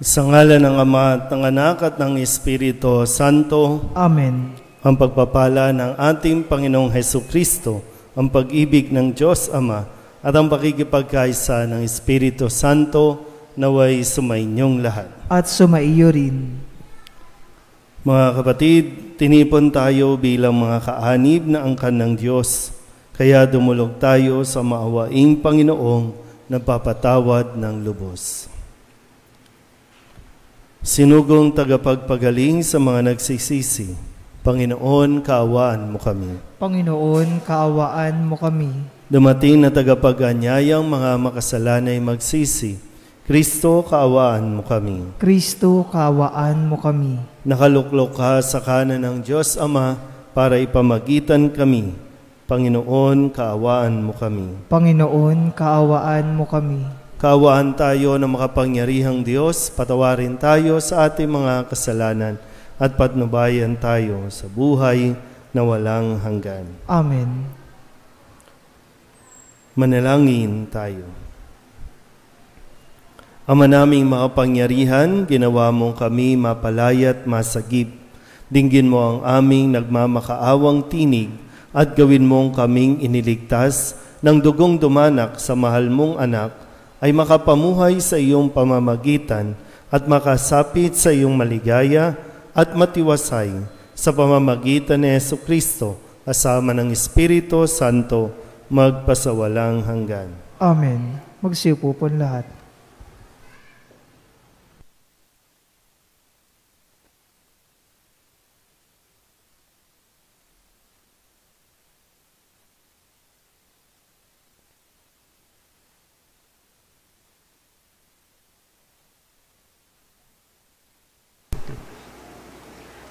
Sa ngalan ng Ama at ng Anak at ng Espiritu Santo. Amen. Ang pagpapala ng ating Panginoong Hesukristo, ang pag-ibig ng Diyos Ama, at ang pakikipagkaisa ng Espiritu Santo naway sumainyong lahat. At sumaiyo rin. Mga kapatid, tinipon tayo bilang mga kaanib na angkan ng Diyos, kaya dumulog tayo sa maawaing Panginoong nagpapatawad ng lubos. Sinugong tagapagpagaling sa mga nagsisisi, Panginoon, kaawaan mo kami. Panginoon, kaawaan mo kami. Dumating na tagapag-anyayang mga makasalanay magsisi, Kristo, kaawaan mo kami. Kristo, kaawaan mo kami. Nakaluklok ka sa kanan ng Diyos Ama para ipamagitan kami. Panginoon, kaawaan mo kami. Panginoon, kaawaan mo kami. Kaawaan tayo ng makapangyarihang Diyos, patawarin tayo sa ating mga kasalanan at patnubayan tayo sa buhay na walang hanggan. Amen. Manalangin tayo. Ama naming makapangyarihan, ginawa mong kami mapalayat masagip. Dinggin mo ang aming nagmamakaawang tinig at gawin mong kaming iniligtas ng dugong dumanak sa mahal mong anak ay makapamuhay sa iyong pamamagitan at makasapit sa iyong maligaya at matiwasay sa pamamagitan ni Jesucristo kasama ng Espiritu Santo magpasawalang hanggan. Amen. Magsiupo po lahat.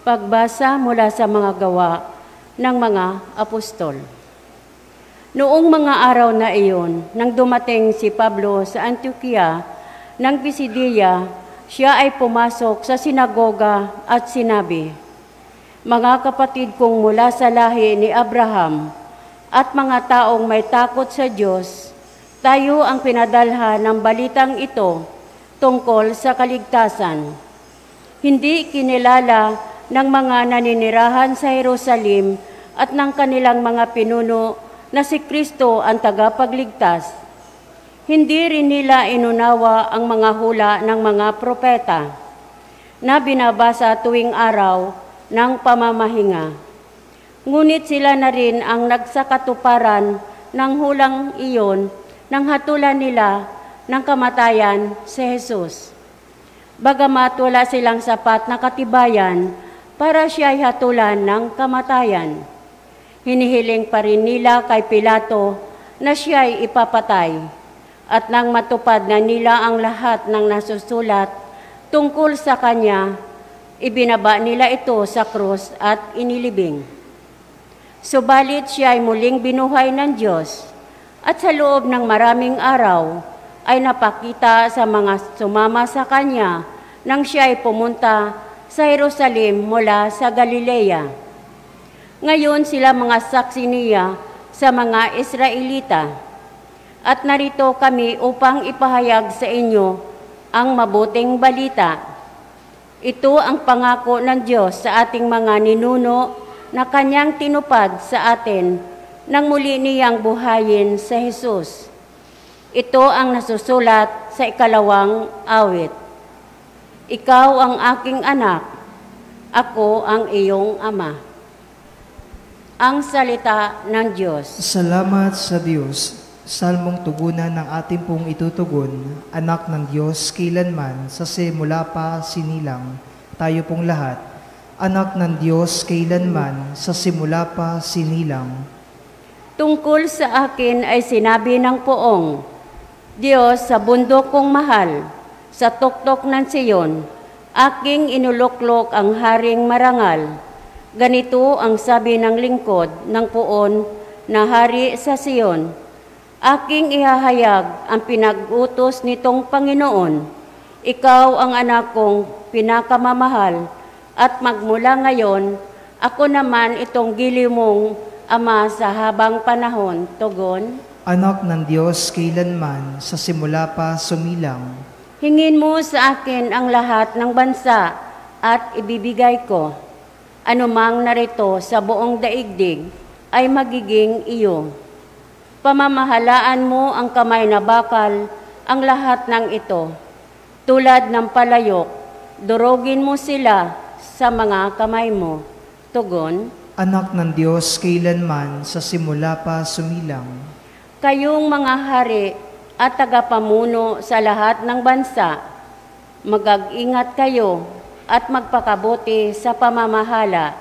Pagbasa mula sa mga gawa ng mga apostol. Noong mga araw na iyon, nang dumating si Pablo sa Antioquia ng Pisidia, siya ay pumasok sa sinagoga at sinabi, "Mga kapatid kong mula sa lahi ni Abraham at mga taong may takot sa Diyos, tayo ang pinadalhan ng balitang ito tungkol sa kaligtasan. Hindi kinilala ng mga naninirahan sa Jerusalem at ng kanilang mga pinuno na si Kristo ang tagapagligtas. Hindi rin nila inunawa ang mga hula ng mga propeta na binabasa tuwing araw ng pamamahinga. Ngunit sila na rin ang nagsakatuparan ng hulang iyon nang hatulan nila ng kamatayan si Jesus. Bagamat wala silang sapat na katibayan para siya'y hatulan ng kamatayan, hinihiling pa rin nila kay Pilato na siya'y ipapatay. At nang matupad na nila ang lahat ng nasusulat tungkol sa kanya, ibinaba nila ito sa krus at inilibing. Subalit siya'y muling binuhay ng Diyos, at sa loob ng maraming araw ay napakita sa mga sumama sa kanya nang siya'y pumunta sa Jerusalem mula sa Galilea. Ngayon sila mga saksi niya sa mga Israelita, at narito kami upang ipahayag sa inyo ang mabuting balita. Ito ang pangako ng Diyos sa ating mga ninuno na kanyang tinupad sa atin nang muli niyang buhayin sa Jesus. Ito ang nasusulat sa 2 awit. Ikaw ang aking anak, ako ang iyong ama. Ang salita ng Diyos. Salamat sa Diyos. Salmong tugunan ng ating pong itutugon, anak ng Diyos kailanman, sa simula pa sinilang, tayo pong lahat. Anak ng Diyos kailanman, sa simula pa sinilang. Tungkol sa akin ay sinabi ng poong, Diyos sa bundok kong mahal, sa tuktok ng Siyon, aking inuluklok ang haring marangal. Ganito ang sabi ng lingkod ng poon na hari sa Siyon, aking ihahayag ang pinag-utos nitong Panginoon. Ikaw ang anak kong pinakamamahal, at magmula ngayon, ako naman itong giliw mong ama sa habang panahon. Tugon. Anak ng Diyos kailanman, sa simula pa sumilang. Hingin mo sa akin ang lahat ng bansa at ibibigay ko. Anumang narito sa buong daigdig ay magiging iyo. Pamamahalaan mo ang kamay na bakal ang lahat ng ito. Tulad ng palayok, durugin mo sila sa mga kamay mo. Tugon, Anak ng Diyos, kailanman sa simula pa sumilang. kayong mga hari at tagapamuno sa lahat ng bansa, mag-ingat kayo at magpakabuti sa pamamahala.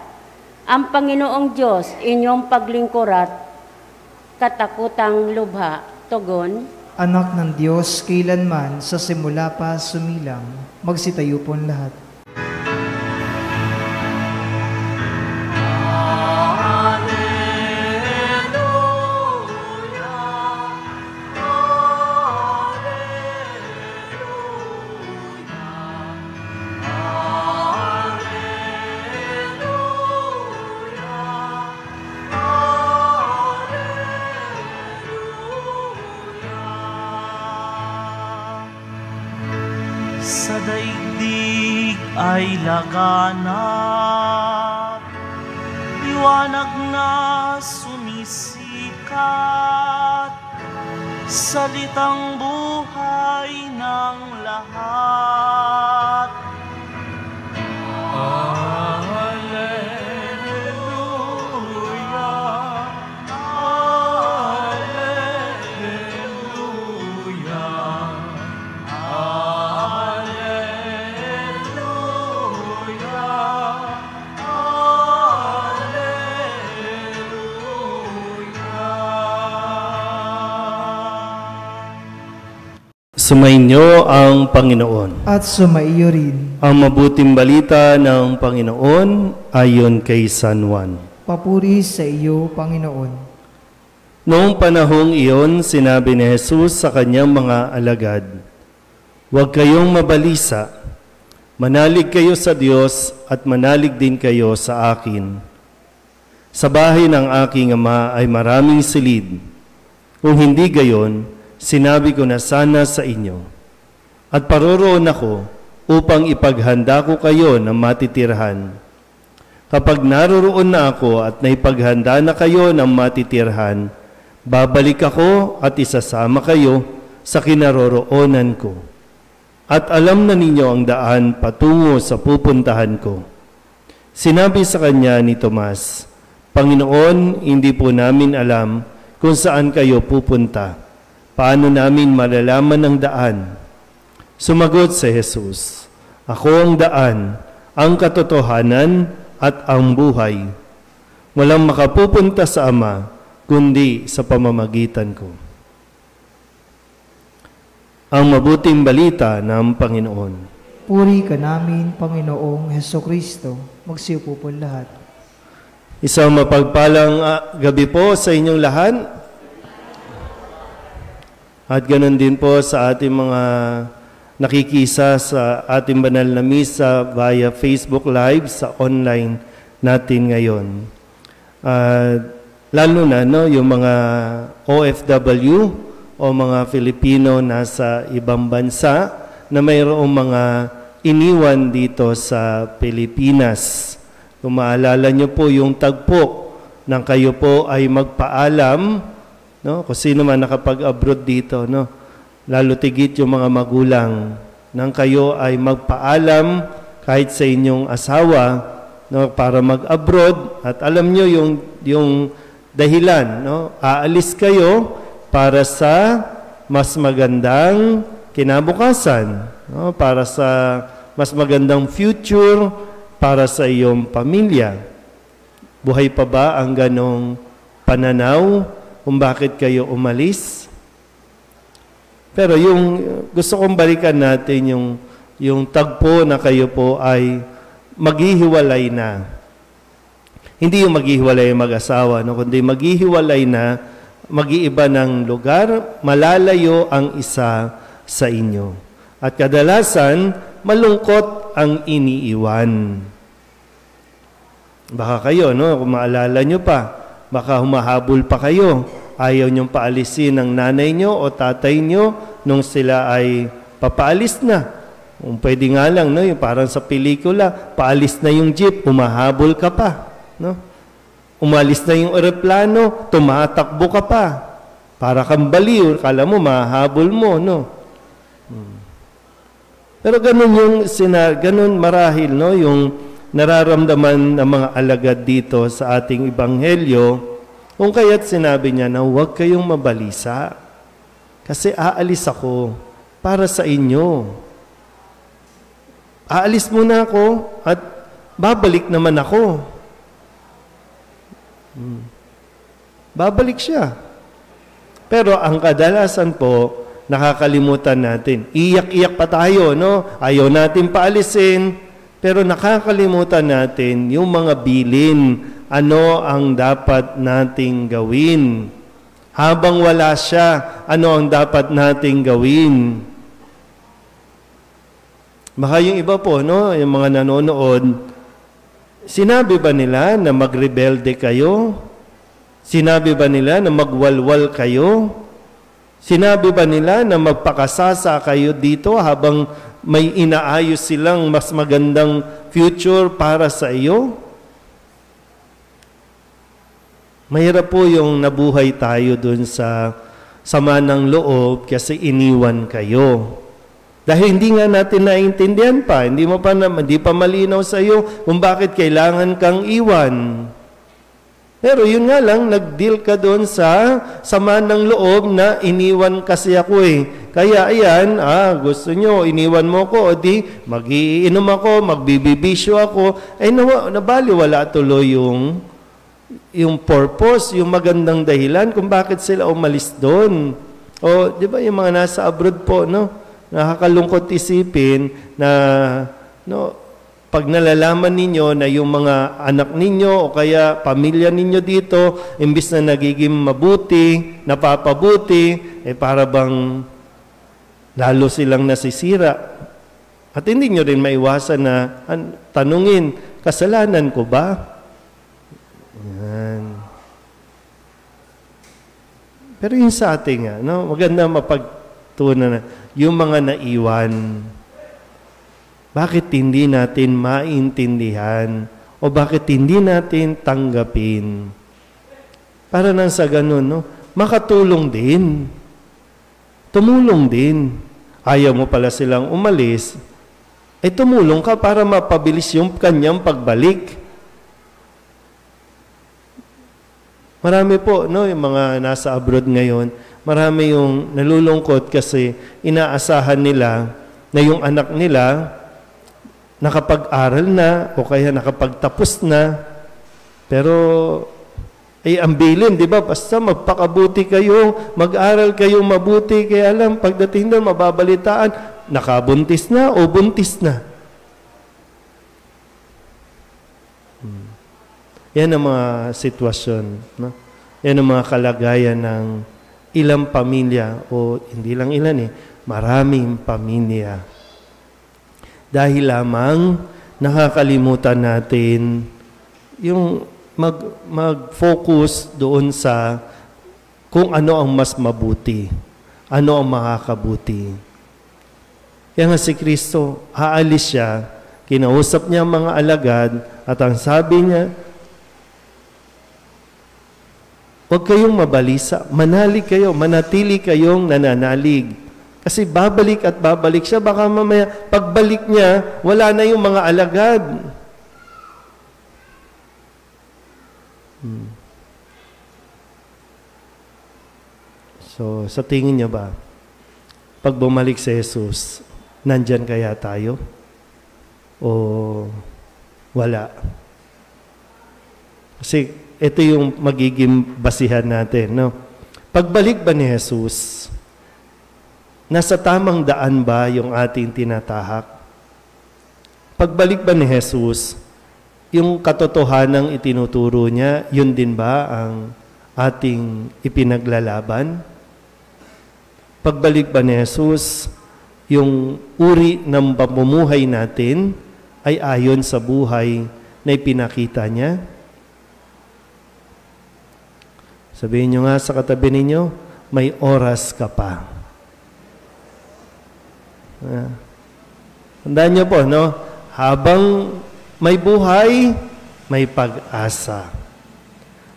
Ang Panginoong Diyos inyong paglingkurat, katakutang lubha. Tugon, Anak ng Diyos, kailanman sa simula pa sumilang. Magsitayo pong lahat. Sa daigdig ay laganap, liwanag na sumisikat, salitang buhay ng lahat. Sumainyo ang Panginoon. At sumaiyo rin. Ang mabuting balita ng Panginoon ayon kay San Juan. Papuri sa iyo, Panginoon. Noong panahong iyon, sinabi ni Jesus sa kanyang mga alagad, "Huwag kayong mabalisa. Manalig kayo sa Diyos at manalig din kayo sa akin. Sa bahay ng aking Ama ay maraming silid. Kung hindi gayon, sinabi ko na sana sa inyo. At paroroon ako upang ipaghanda ko kayo ng matitirhan. Kapag naroroon na ako at naipaghanda na kayo ng matitirhan, babalik ako at isasama kayo sa kinaroroonan ko. At alam na ninyo ang daan patungo sa pupuntahan ko." Sinabi sa kanya ni Tomas, "Panginoon, hindi po namin alam kung saan kayo pupunta. Paano namin malalaman ang daan?" Sumagot si Jesus, "Ako ang daan, ang katotohanan at ang buhay. Walang makapupunta sa Ama kundi sa pamamagitan ko." Ang mabuting balita ng Panginoon. Puri ka namin, Panginoong Hesukristo. Magsiupo po lahat. Isang mapagpalang gabi po sa inyong lahat. At ganoon din po sa ating mga nakikisa sa ating banal na misa via Facebook Live sa online natin ngayon. Lalo na yung mga OFW o mga Filipino nasa ibang bansa na mayroong mga iniwan dito sa Pilipinas. Kung maalala nyo po yung tagpo nang kayo po ay magpaalam, no? Kung sino man nakapag-abroad dito, no? Lalo tigit yung mga magulang, nang kayo ay magpaalam kahit sa inyong asawa, no? Para mag-abroad, at alam nyo yung dahilan, no? Aalis kayo para sa mas magandang kinabukasan, no? Para sa mas magandang future para sa iyong pamilya. Buhay pa ba ang ganong pananaw kung bakit kayo umalis? Pero yung gusto kong balikan natin yung tagpo na kayo po ay maghihiwalay na. Hindi yung maghihiwalay mag-asawa, no? Kundi maghihiwalay na, mag-iiba ng lugar, malalayo ang isa sa inyo. At kadalasan, malungkot ang iniiwan. Baka kayo, no? Kung maalala nyo pa, baka humahabol pa kayo. Ayaw niyong paalisin ng nanay nyo o tatay nyo nung sila ay papaalis na. Kung pwede nga lang, no, yung parang sa pelikula, paalis na yung jeep, umahabol ka pa. No? Umalis na yung eroplano, tumatakbo ka pa. Para kang baliw, kala mo, mahabol mo. No? Pero ganun yung ganun marahil, no, yung nararamdaman ng mga alagad dito sa ating ebanghelyo, kung kaya't sinabi niya na huwag kayong mabalisa kasi aalis ako para sa inyo. Aalis muna ako at babalik naman ako. Babalik siya. Pero ang kadalasan po, nakakalimutan natin. Iyak-iyak pa tayo, no? Ayaw natin paalisin, pero nakakalimutan natin yung mga bilin. Ano ang dapat nating gawin? Habang wala siya, ano ang dapat nating gawin? Baka yung iba po, no? Yung mga nanonood, sinabi ba nila na magrebelde kayo? Sinabi ba nila na magwalwal kayo? Sinabi ba nila na magpakasasa kayo dito habang may inaayos silang mas magandang future para sa iyo? Mahirap po yung nabuhay tayo dun sa sama ng loob kasi iniwan kayo. Dahil hindi nga natin naiintindihan pa, hindi pa malinaw sa iyo kung bakit kailangan kang iwan. Pero yun nga lang, nag-deal ka doon sa sama ng loob na iniwan kasi ako eh. Kaya ayan, gusto nyo, iniwan mo ko, o di, mag-iinom ako, magbibibisyo ako, ay nabaliwala tuloy yung purpose, yung magandang dahilan kung bakit sila umalis doon. O, di ba yung mga nasa abroad po, no? Nakakalungkot isipin na, no, pag nalalaman ninyo na yung mga anak ninyo o kaya pamilya ninyo dito, imbis na nagiging mabuti, napapabuti, para bang lalo silang nasisira. At hindi nyo rin maiwasan na tanungin, kasalanan ko ba? Yan. Pero yun sa ating, no, maganda mapagtunan na yung mga naiwan, bakit hindi natin maintindihan o bakit hindi natin tanggapin? Para nang sa ganun, no, makatulong din. Tumulong din. Ayaw mo pala silang umalis, tumulong ka para mapabilis yung kanyang pagbalik. Marami po, no, yung mga nasa abroad ngayon, marami yung nalulungkot kasi inaasahan nila na yung anak nila nakapag-aral na o kaya nakapagtapos na. Pero ang bilin, di ba? Basta magpakabuti kayo, mag-aral kayo mabuti, kaya alam, pagdating doon, mababalitaan, nakabuntis na o buntis na. Yan ang mga sitwasyon. No? Yan ang mga kalagayan ng ilang pamilya, o hindi lang ilan maraming pamilya. Dahil lamang nakakalimutan natin yung mag-focus doon sa kung ano ang mas mabuti, ano ang makakabuti. Kaya nga si Kristo, aalis siya, kinausap niya ang mga alagad, at ang sabi niya, huwag kayong mabalisa, manalig kayo, manatili kayong nananalig. Kasi babalik at babalik siya, baka mamaya, pagbalik niya, wala na yung mga alagad. So, sa tingin niyo ba, pag bumalik si Jesus, nandyan kaya tayo? O wala? Kasi ito yung magiging basihan natin, no? Pagbalik ba ni Jesus, nasa tamang daan ba yung ating tinatahak? Pagbalik ba ni Jesus, yung katotohanang itinuturo niya, yun din ba ang ating ipinaglalaban? Pagbalik ba ni Jesus, yung uri ng pamumuhay natin ay ayon sa buhay na ipinakita niya? Sabihin nyo nga sa katabi ninyo, may oras ka pa. Tandaan niyo po, no? Habang may buhay, may pag-asa.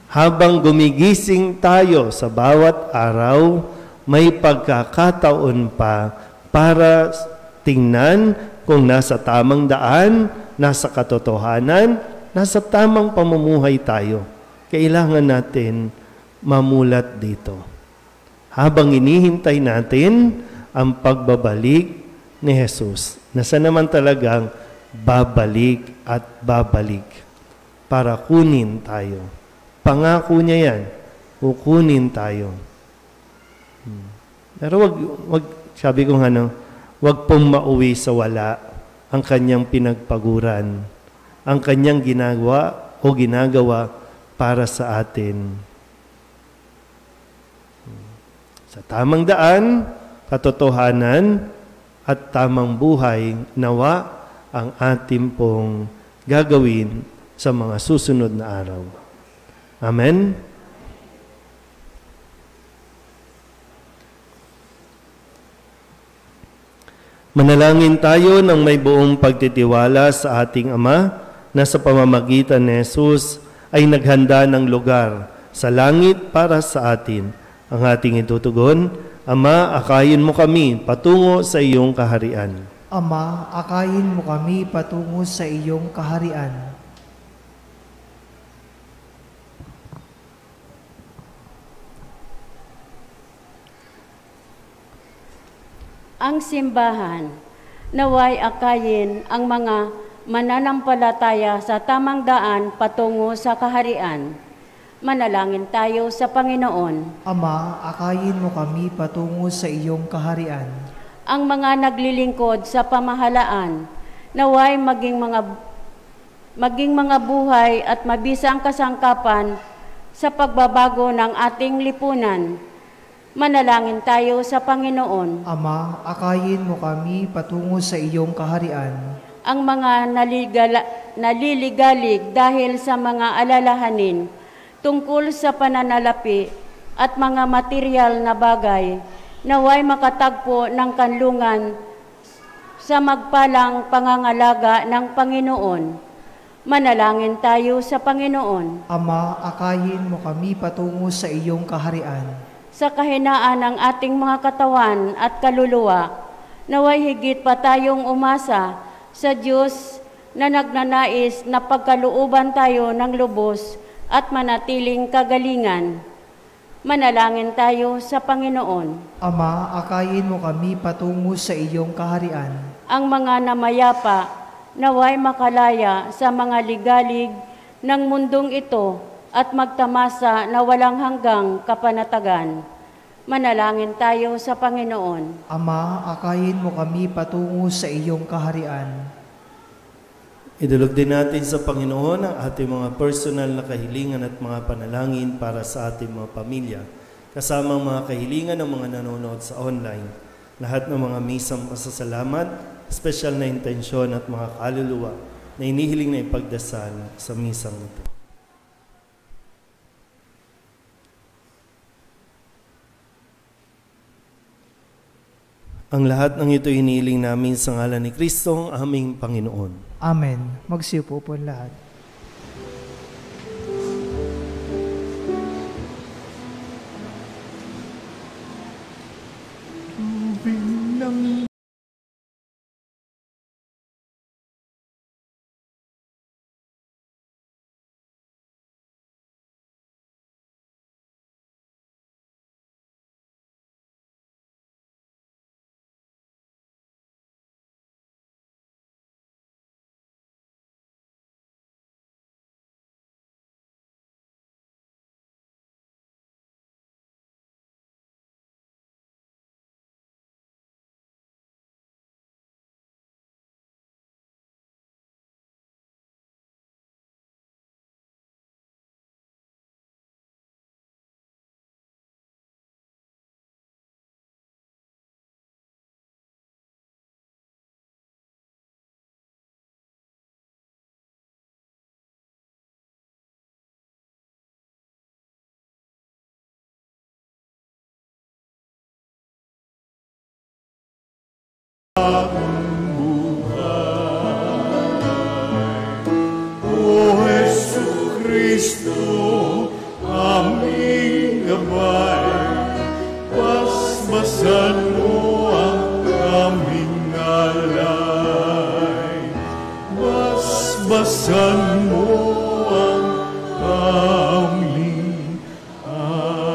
Habang gumigising tayo sa bawat araw, may pagkakataon pa para tingnan kung nasa tamang daan, nasa katotohanan, nasa tamang pamumuhay tayo. Kailangan natin mamulat dito. Habang inihintay natin ang pagbabalik ni Jesus, na siya naman talagang babalik at babalik para kunin tayo. Pangako niya yan, kukunin tayo. Pero sabi ko wag pong mauwi sa wala ang kanyang pinagpaguran, ang kanyang ginagawa para sa atin. Sa tamang daan, katotohanan, at tamang buhay, nawa ang ating pong gagawin sa mga susunod na araw. Amen? Manalangin tayo ng may buong pagtitiwala sa ating Ama na sa pamamagitan ni Jesus ay naghanda ng lugar sa langit para sa atin. Ang ating itutugon, Ama, akayin mo kami patungo sa iyong kaharian. Ama, akayin mo kami patungo sa iyong kaharian. Ang simbahan, naway akayin ang mga mananampalataya sa tamang daan patungo sa kaharian. Manalangin tayo sa Panginoon. Ama, akayin mo kami patungo sa iyong kaharian. Ang mga naglilingkod sa pamahalaan, naway maging mga buhay at mabisang kasangkapan sa pagbabago ng ating lipunan. Manalangin tayo sa Panginoon. Ama, akayin mo kami patungo sa iyong kaharian. Ang mga naliligalig dahil sa mga alalahanin tungkol sa pananalapi at mga material na bagay, naway makatagpo ng kanlungan sa magpalang pangangalaga ng Panginoon. Manalangin tayo sa Panginoon. Ama, akayin mo kami patungo sa iyong kaharian. Sa kahinaan ng ating mga katawan at kaluluwa, naway higit pa tayong umasa sa Diyos na nagnanais na pagkalooban tayo ng lubos at manatiling kagalingan. Manalangin tayo sa Panginoon. Ama, akayin mo kami patungo sa iyong kaharian. Ang mga namayapa, naway makalaya sa mga ligalig ng mundong ito at magtamasa na walang hanggang kapanatagan. Manalangin tayo sa Panginoon. Ama, akayin mo kami patungo sa iyong kaharian. Idulog din natin sa Panginoon ang ating mga personal na kahilingan at mga panalangin para sa ating mga pamilya, kasama ang mga kahilingan ng mga nanonood sa online. Lahat ng mga misang pasasalamat, espesyal na intensyon at mga kaluluwa na inihiling na ipagdasal sa misang ito. Ang lahat ng ito inihiling namin sa ngalan ni Kristo, ang aming Panginoon. Amen. Magsiupo po lahat. bagong buhay. O Jesucristo, aming gabay, basbasan mo ang aming alay. Basbasan mo ang aming alay.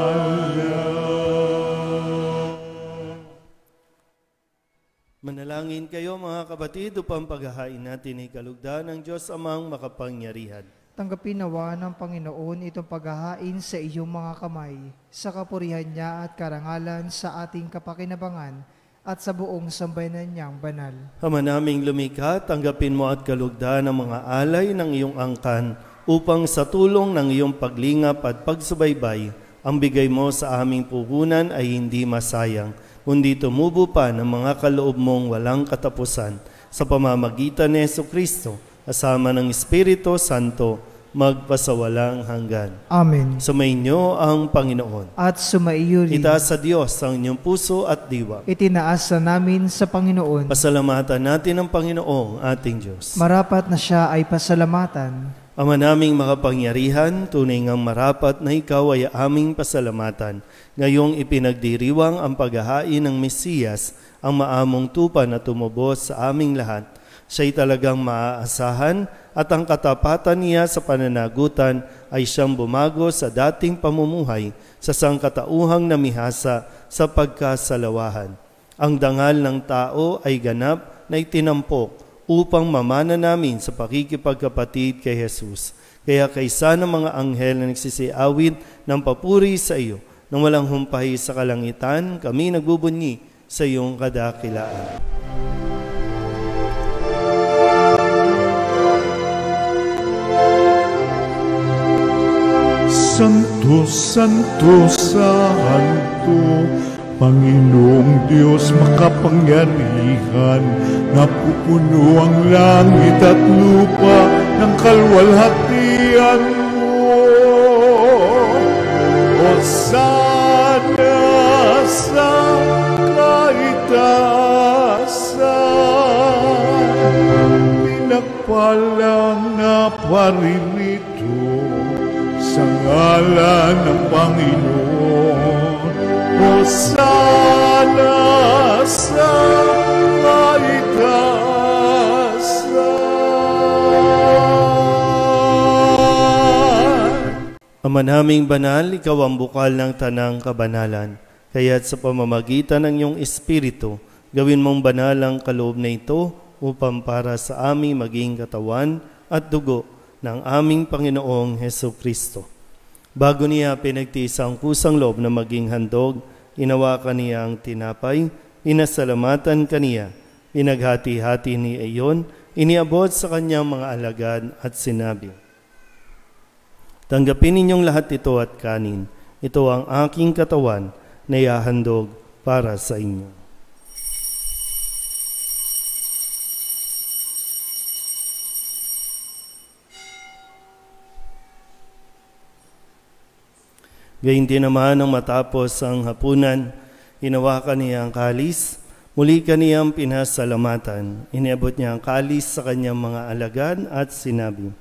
Manalangin kayo mga kapatid upang paghahain natin ay kalugdan ng Diyos Amang makapangyarihan. Tanggapin nawa ng Panginoon itong paghahain sa iyong mga kamay, sa kapurihan niya at karangalan sa ating kapakinabangan at sa buong sambayanan niyang banal. Ama naming lumikha, tanggapin mo at kalugdan ang mga alay ng iyong angkan upang sa tulong ng iyong paglingap at pagsubaybay, ang bigay mo sa aming puhunan ay hindi masayang, kundi tumubo pa ng mga kaloob mong walang katapusan sa pamamagitan ni Jesucristo, kasama ng Espiritu Santo, magpasawalang hanggan. Amen. Sumainyo ang Panginoon. At sumaiyo rin. Itaas sa Diyos ang inyong puso at diwa. Itinaas na namin sa Panginoon. Pasalamatan natin ang Panginoong ating Diyos. Marapat na siya ay pasalamatan. Ama naming makapangyarihan, tunay ngang marapat na ikaw ay aming pasalamatan. Ngayong ipinagdiriwang ang paghahain ng Mesiyas, ang maamong tupa na tumubos sa aming lahat. Siya'y talagang maaasahan at ang katapatan niya sa pananagutan ay siyang bumago sa dating pamumuhay sa sangkatauhang namihasa sa pagkasalawahan. Ang dangal ng tao ay ganap na itinampok upang mamana namin sa pakikipagkapatid kay Jesus. Kaya kaysa ng mga anghel na nagsisiawit ng papuri sa iyo, nang walang humpay sa kalangitan, kami nagbubunyi sa iyong kadakilaan. Santo, Santo, Santo, Panginoong Diyos makapangyarihan, napupuno ang langit at lupa ng kalwalhatian mo. Hosana sa kaitaasan, pinagpalang na paririto sa ngalan ng Panginoon. Hosana sa kaitaasan. Ama naming banal, ikaw ang bukal ng tanang kabanalan. Kaya't sa pamamagitan ng iyong Espiritu, gawin mong banal ang kaloob na ito upang para sa aming maging katawan at dugo ng aming Panginoong Hesukristo. Bago niya pinagtiis ang kusang loob na maging handog, inawakan niya ang tinapay, inasalamatan kaniya, pinaghati-hati ni iyon, iniabot sa kanyang mga alagad at sinabi, "Tanggapin ninyong lahat ito at kanin. Ito ang aking katawan na ihahandog para sa inyo." Gayun din naman nang matapos ang hapunan, hinawakan niya ang kalis, muli kaniyang pinasalamatan. Iniabot niya ang kalis sa kanyang mga alagad at sinabi,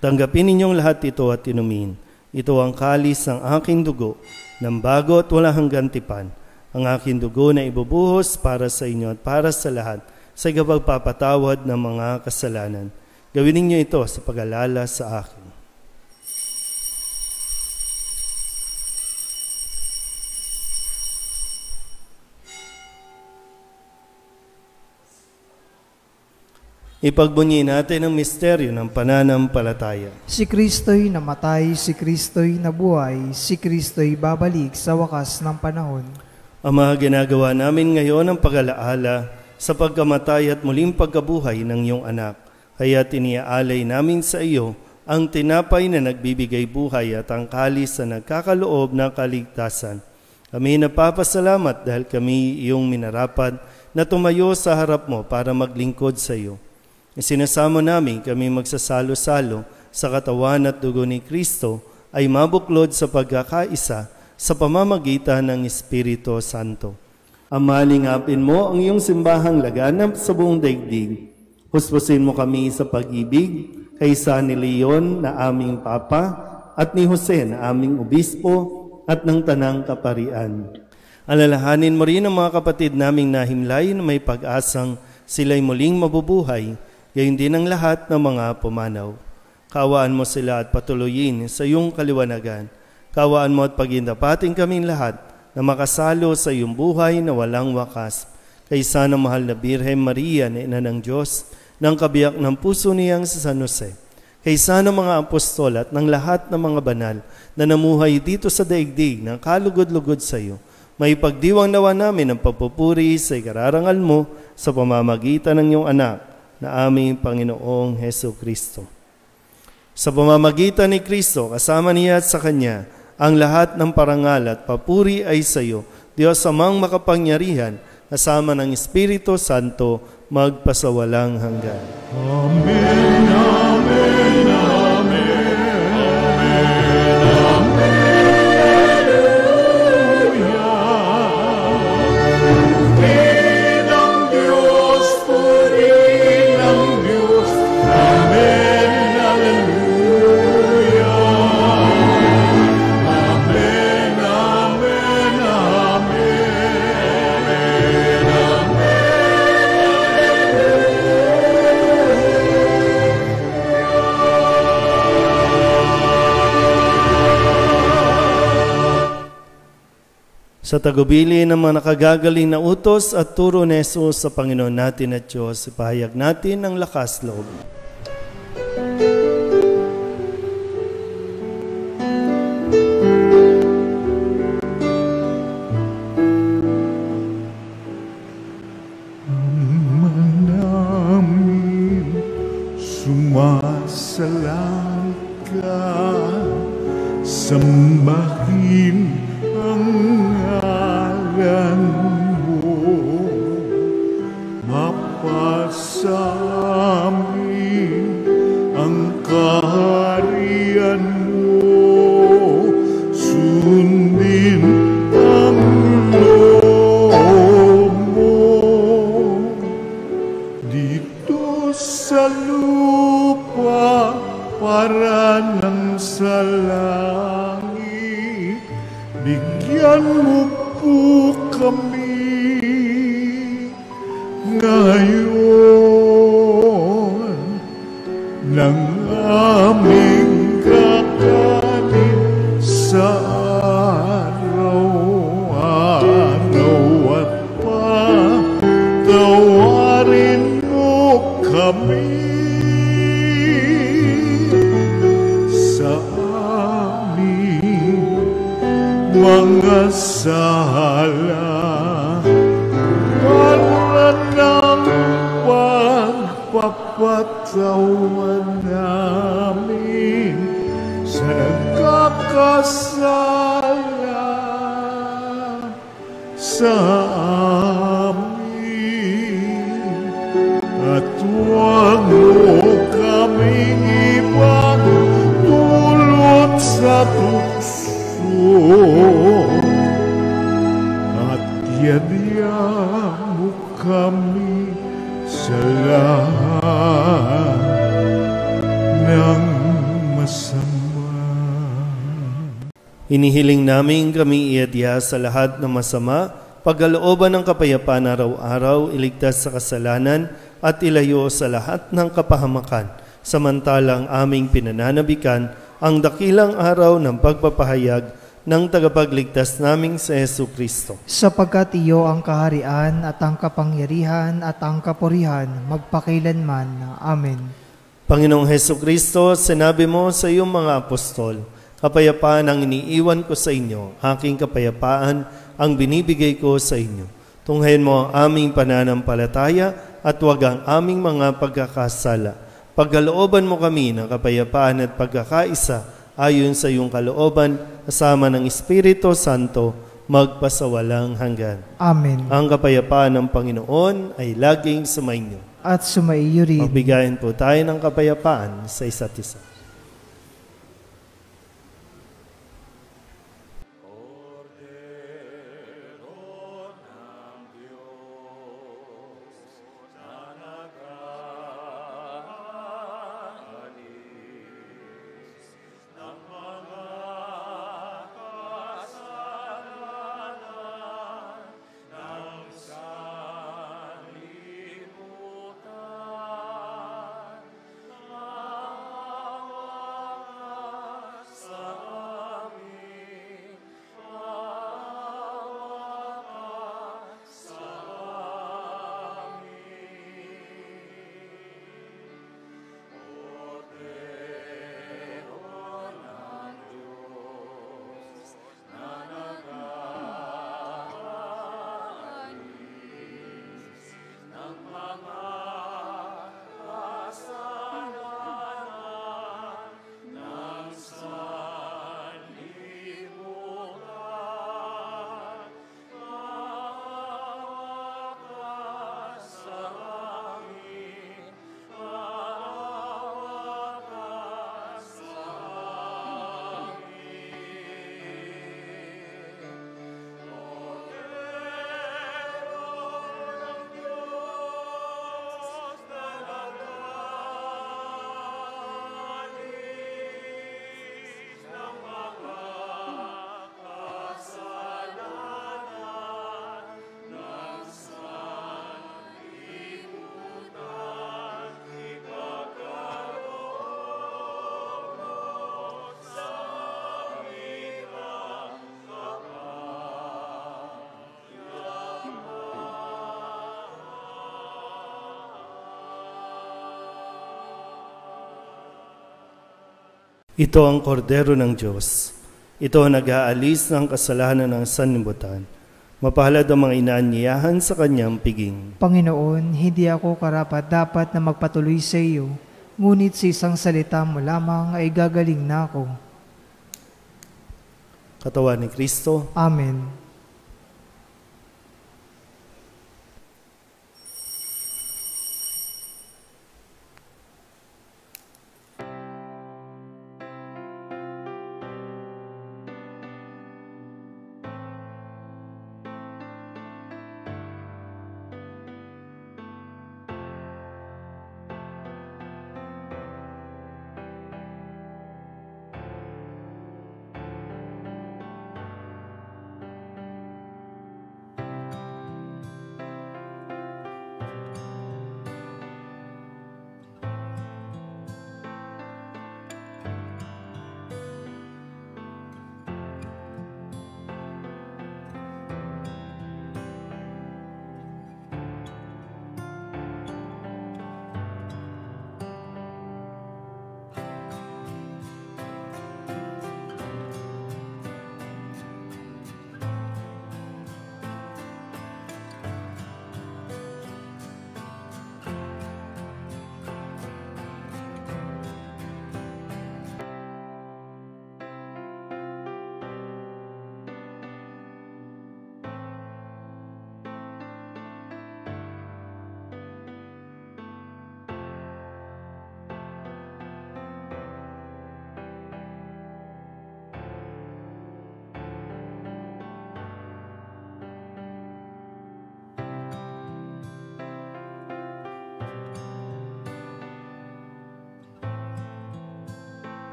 "Tanggapin ninyong lahat ito at inumin. Ito ang kalis ng aking dugo, ng bago at wala hanggang tipan. Ang aking dugo na ibubuhos para sa inyo at para sa lahat, sa ikapagpapatawad ng mga kasalanan. Gawin ninyo ito sa pag-alala sa akin." Ipagbunyi natin ang misteryo ng pananampalataya. Si Kristo'y namatay, si Kristo'y nabuhay, si Kristo'y babalik sa wakas ng panahon. Ama, ginagawa namin ngayon ang pag-alaala sa pagkamatay at muling pagkabuhay ng iyong anak. Kaya tiniaalay namin sa iyo ang tinapay na nagbibigay buhay at ang kalis na nagkakaloob ng kaligtasan. Kami napapasalamat dahil kami iyong minarapat na tumayo sa harap mo para maglingkod sa iyo. Isinasamo namin kami magsasalo-salo sa katawan at dugo ni Kristo ay mabuklod sa pagkakaisa sa pamamagitan ng Espiritu Santo. Ama, lingapin mo ang iyong simbahang laganap sa buong daigdig. Huspusin mo kami sa pag-ibig kay San Leon na aming Papa at ni Jose na aming Obispo at ng Tanang Kaparian. Alalahanin mo rin ang mga kapatid naming nahimlay na may pag-asang sila'y muling mabubuhay, gayon din ang lahat ng mga pumanaw. Kaawaan mo sila at patuloyin sa iyong kaliwanagan. Kaawaan mo at pagindapating kaming lahat na makasalo sa iyong buhay na walang wakas. Kay sana mahal na Birhen Maria na Ina ng Diyos, ng kabiyak ng puso niyang si San Jose. Kay sana mga apostol at ng lahat ng mga banal na namuhay dito sa daigdig ng kalugod-lugod sa iyo, may pagdiwang nawa namin ang pagpupuri sa ikararangal mo sa pamamagitan ng iyong anak na aming Panginoong Heso Kristo. Sa pamamagitan ni Kristo, kasama niya at sa Kanya, ang lahat ng parangal at papuri ay sa iyo, Diyos Amang makapangyarihan, kasama ng Espiritu Santo, magpasawalang hanggan. Amen, amen, amen, amen, hallelujah. Purihin ang Diyos, purihin ang Diyos, amen, hallelujah. Amen, amen, amen. Sa tagubili ng mga nakagagaling na utos at turo ni Jesus sa Panginoon natin at Diyos, ipahayag natin ang lakas loob. Namin sumasalang ka, sambahin ang ngalan mo, mapasamin ang kaharian mo, sundin ang loob mo dito sa lupa para nang sa langit. Bigyan mo po kami ngayon ng aming kakanin sa araw-araw at patawarin mo kami sa aming mga sala, para ng pagpapatawa namin sa nagkakasala sa amin, at huwag mo kaming ipagdulot sa tukso, at yadya mo kami sa lahat ng masama. Hinihiling namin kami iadya sa lahat ng masama, pagkalooban ng kapayapaan araw-araw, iligtas sa kasalanan at ilayo sa lahat ng kapahamakan, samantalang aming pinananabikan ang dakilang araw ng pagpapahayag ng tagapagligtas naming si Hesu Kristo. Sapagkat iyo ang kaharian at ang kapangyarihan at ang kapurihan magpakailanman. Amen. Panginoong Hesu Kristo, sinabi mo sa iyong mga apostol, kapayapaan ang iniiwan ko sa inyo, aking kapayapaan ang binibigay ko sa inyo. Tunghayin mo ang aming pananampalataya at huwag ang aming mga pagkakasala. Pagkalooban mo kami ng kapayapaan at pagkakaisa ayon sa iyong kalooban, kasama ng Espiritu Santo, magpasawalang hanggan. Amen. Ang kapayapaan ng Panginoon ay laging sumainyo. At sumaiyo rin. Magbigayin po tayo ng kapayapaan sa isa't isa. Ito ang kordero ng Diyos. Ito ang nag-aalis ng kasalanan ng sanlibutan. Mapalad ang mga inaanyayahan sa kanyang piging. Panginoon, hindi ako karapat-dapat na magpatuloy sa iyo, ngunit sa isang salita mo lamang ay gagaling na ako. Katawan ni Kristo. Amen.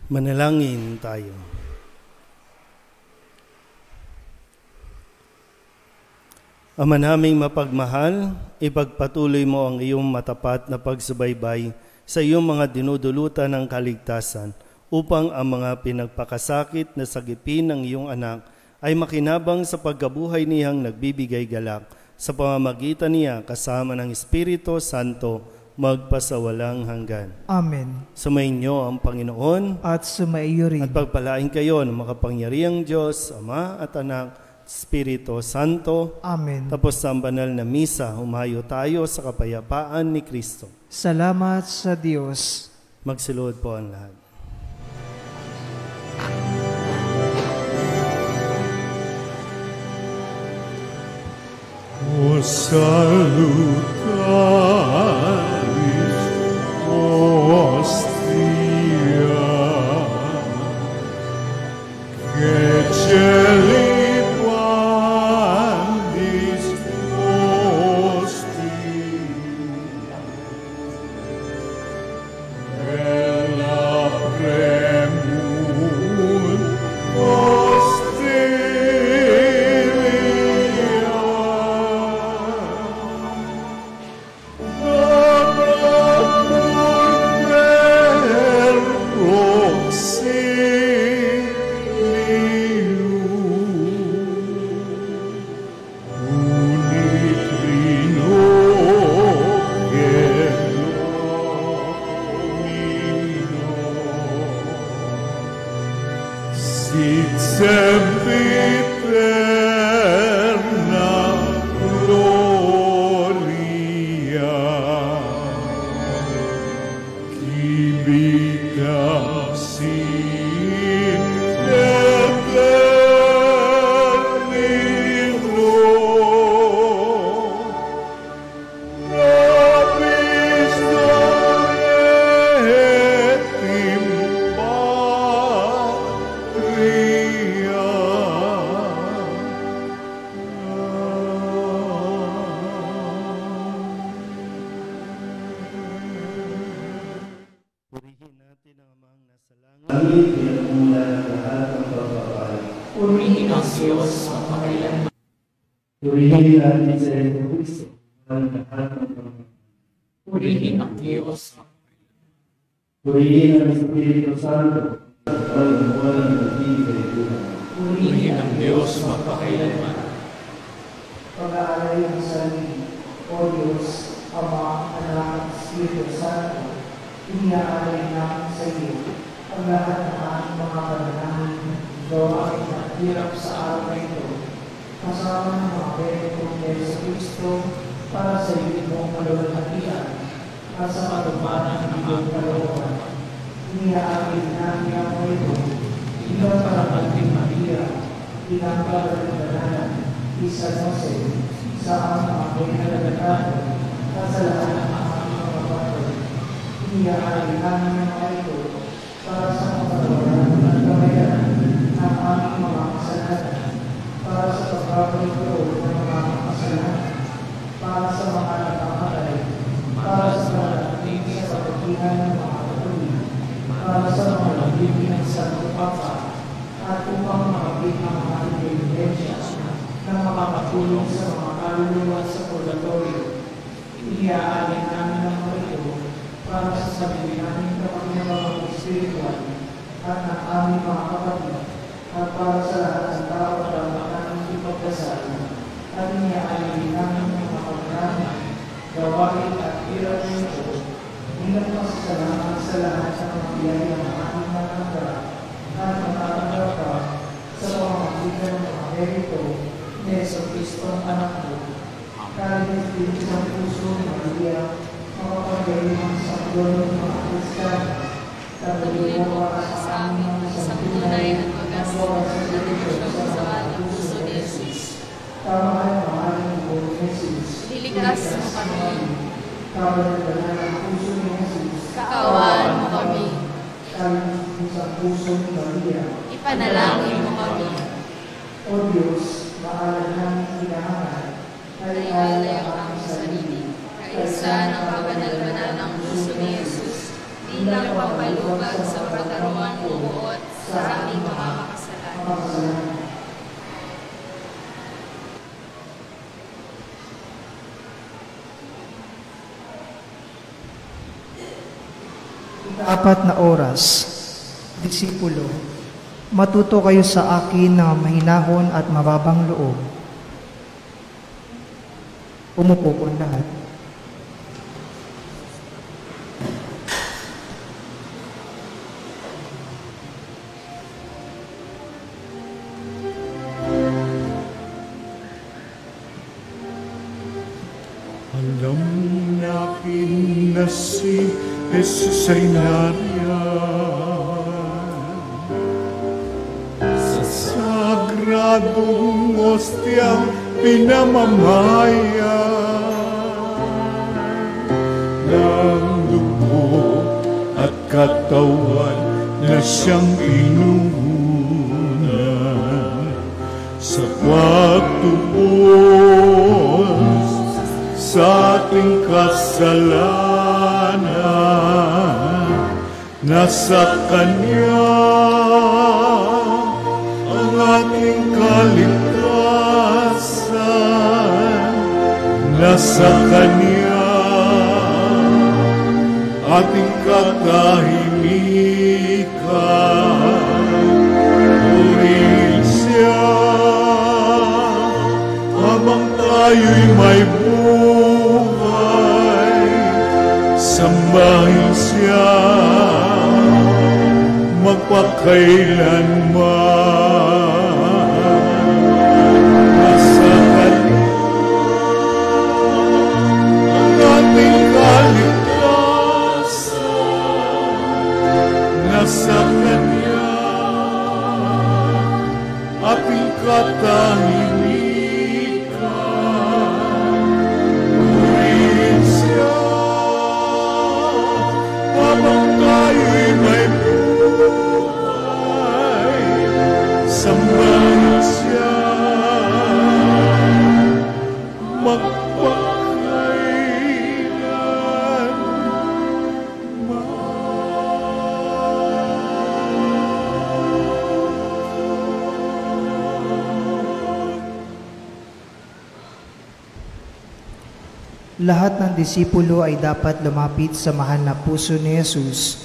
Manalangin tayo. Ama naming mapagmahal, ipagpatuloy mo ang iyong matapat na pagsubaybay sa iyong mga dinudulutan ng kaligtasan upang ang mga pinagpakasakit na sagipin ng iyong anak ay makinabang sa pagkabuhay niyang nagbibigay galak sa pamamagitan niya kasama ng Espiritu Santo magpasawalang hanggan. Amen. Sumainyo ang Panginoon At sumaiyo rin. at pagpalain kayo ng makapangyarihang Diyos, Ama at Anak, Espiritu Santo. Amen. Tapos sa banal na misa, humayo tayo sa kapayapaan ni Kristo. Salamat sa Diyos. Magsilod po ang lahat. O salutaris hostia, que celebandis hostia, bella premun hostia, langit, pinagmula ng lahat ng pagpapay. Purihin ang Diyos magpakailanman. Purihin natin sa Kristo ang lahat ng pagpapay. Purihin ang Diyos magpakailanman. Purihin ang Espiritu Santo ang walang nagbibigay buhay. Purihin ang Diyos magpakailanman. Pag-aalay ng sarili, O Diyos, Ama, Anak, Espiritu Santo, iniaalay namin sa iyo ang lahat ng aming mga panalangin, gawain at hirap sa araw na ito, kasama ng mga benitong Yesu Cristo para sa iyo mong maluwalhatian at sa katuparan ng iyong kalooban. Iniaalay namin ang mga ito, bilang parating Maria, bilang kalooban, San Jose, sa aming mga pinagdadaan at sa lahat ng aming mga kapatid. Iniaalay namin ang mga ito para sa kapatawaran at kabayaran ng aming mga kasalanan, para sa pagkakaroon ng mga kasalanan, para sa mga nagkakatay, para sa pananatili sa pagkihan ng mga katuloy, para sa mga nagiging ng Santo Papa, at upang makabit ang aming penitensya na makakatulong sa mga kaluluwa sa purgatorio. Iniaalay namin ang mga ito para sa sarili namin kapag espiritual at ng aming mga kapatid at para sa lahat ng tao at dapat namin ipagdasal. At iniaalay namin ang mga pagkakaroon, gawain at hirap nito bilang pasasalamat sa lahat ng mga biyaya ng aming matanggap at matatanggap ka sa pamamagitan ng mga merito Yesu Cristo ang anak mo, kahit dito sa puso ni Maria, makapagaling sa puso ng mga Kristiyano, taguloy mo para sa aming mga santunay at pag-asal sa dito sa mga puso ni Jesus. Tamahan ang aming buong Jesus. Liligtas mo kami. Kabalagan ang puso ni Jesus. Kaawaan mo kami. Kahit sa puso ni Maria, Ipanalangin mo kami. O Diyos, maalam namin kailangan ay alay ang aming sarili. Kaisa ng kabanal-banal ng puso ni Jesus, bilang pampalubag sa pagkaroon buot sa aming mga makasalanan. Apat na oras, disipulo, matuto kayo sa akin na mahinahon at mababang loob. Umupo po lahat. Alam natin na si Jesus ay nariyan sa sagradong ostyang pinamamayan ng dugo at katawan na siyang inuunan sa pagtubos sa ating kasalanan. Nasa Kanya ang ating kaligtasan. Nasa Kanya ating katahimikan. Purihin siya habang tayo'y may buhay. Sambahin siya magpakailanman. Nasa Kanya ang ating kaligtasan. Nasa Kanya ating katahimikan. Purihin siya habang tayo'y may buhay. Lahat ng disipulo ay dapat lumapit sa mahal na puso ni Jesus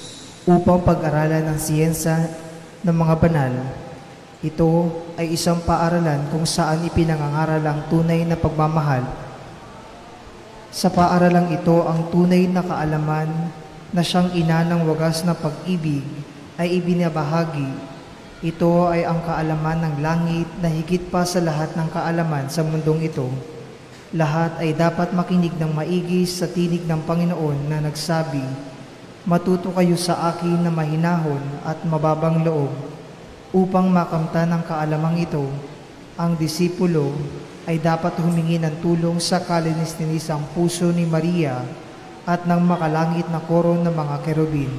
upang pag-aralan ang siyensya ng mga banal. Ito ay isang paaralan kung saan ipinangangaral ang tunay na pagmamahal. Sa paaralang ito, ang tunay na kaalaman na siyang ina ng wagas na pag-ibig ay ibinabahagi. Ito ay ang kaalaman ng langit na higit pa sa lahat ng kaalaman sa mundong ito. Lahat ay dapat makinig ng maigi sa tinig ng Panginoon na nagsabi, "Matuto kayo sa akin na mahinahon at mababang loob." Upang makamtan ng kaalamang ito, ang disipulo ay dapat humingi ng tulong sa kalinis-linisang puso ni Maria at ng makalangit na koro ng mga kerubin.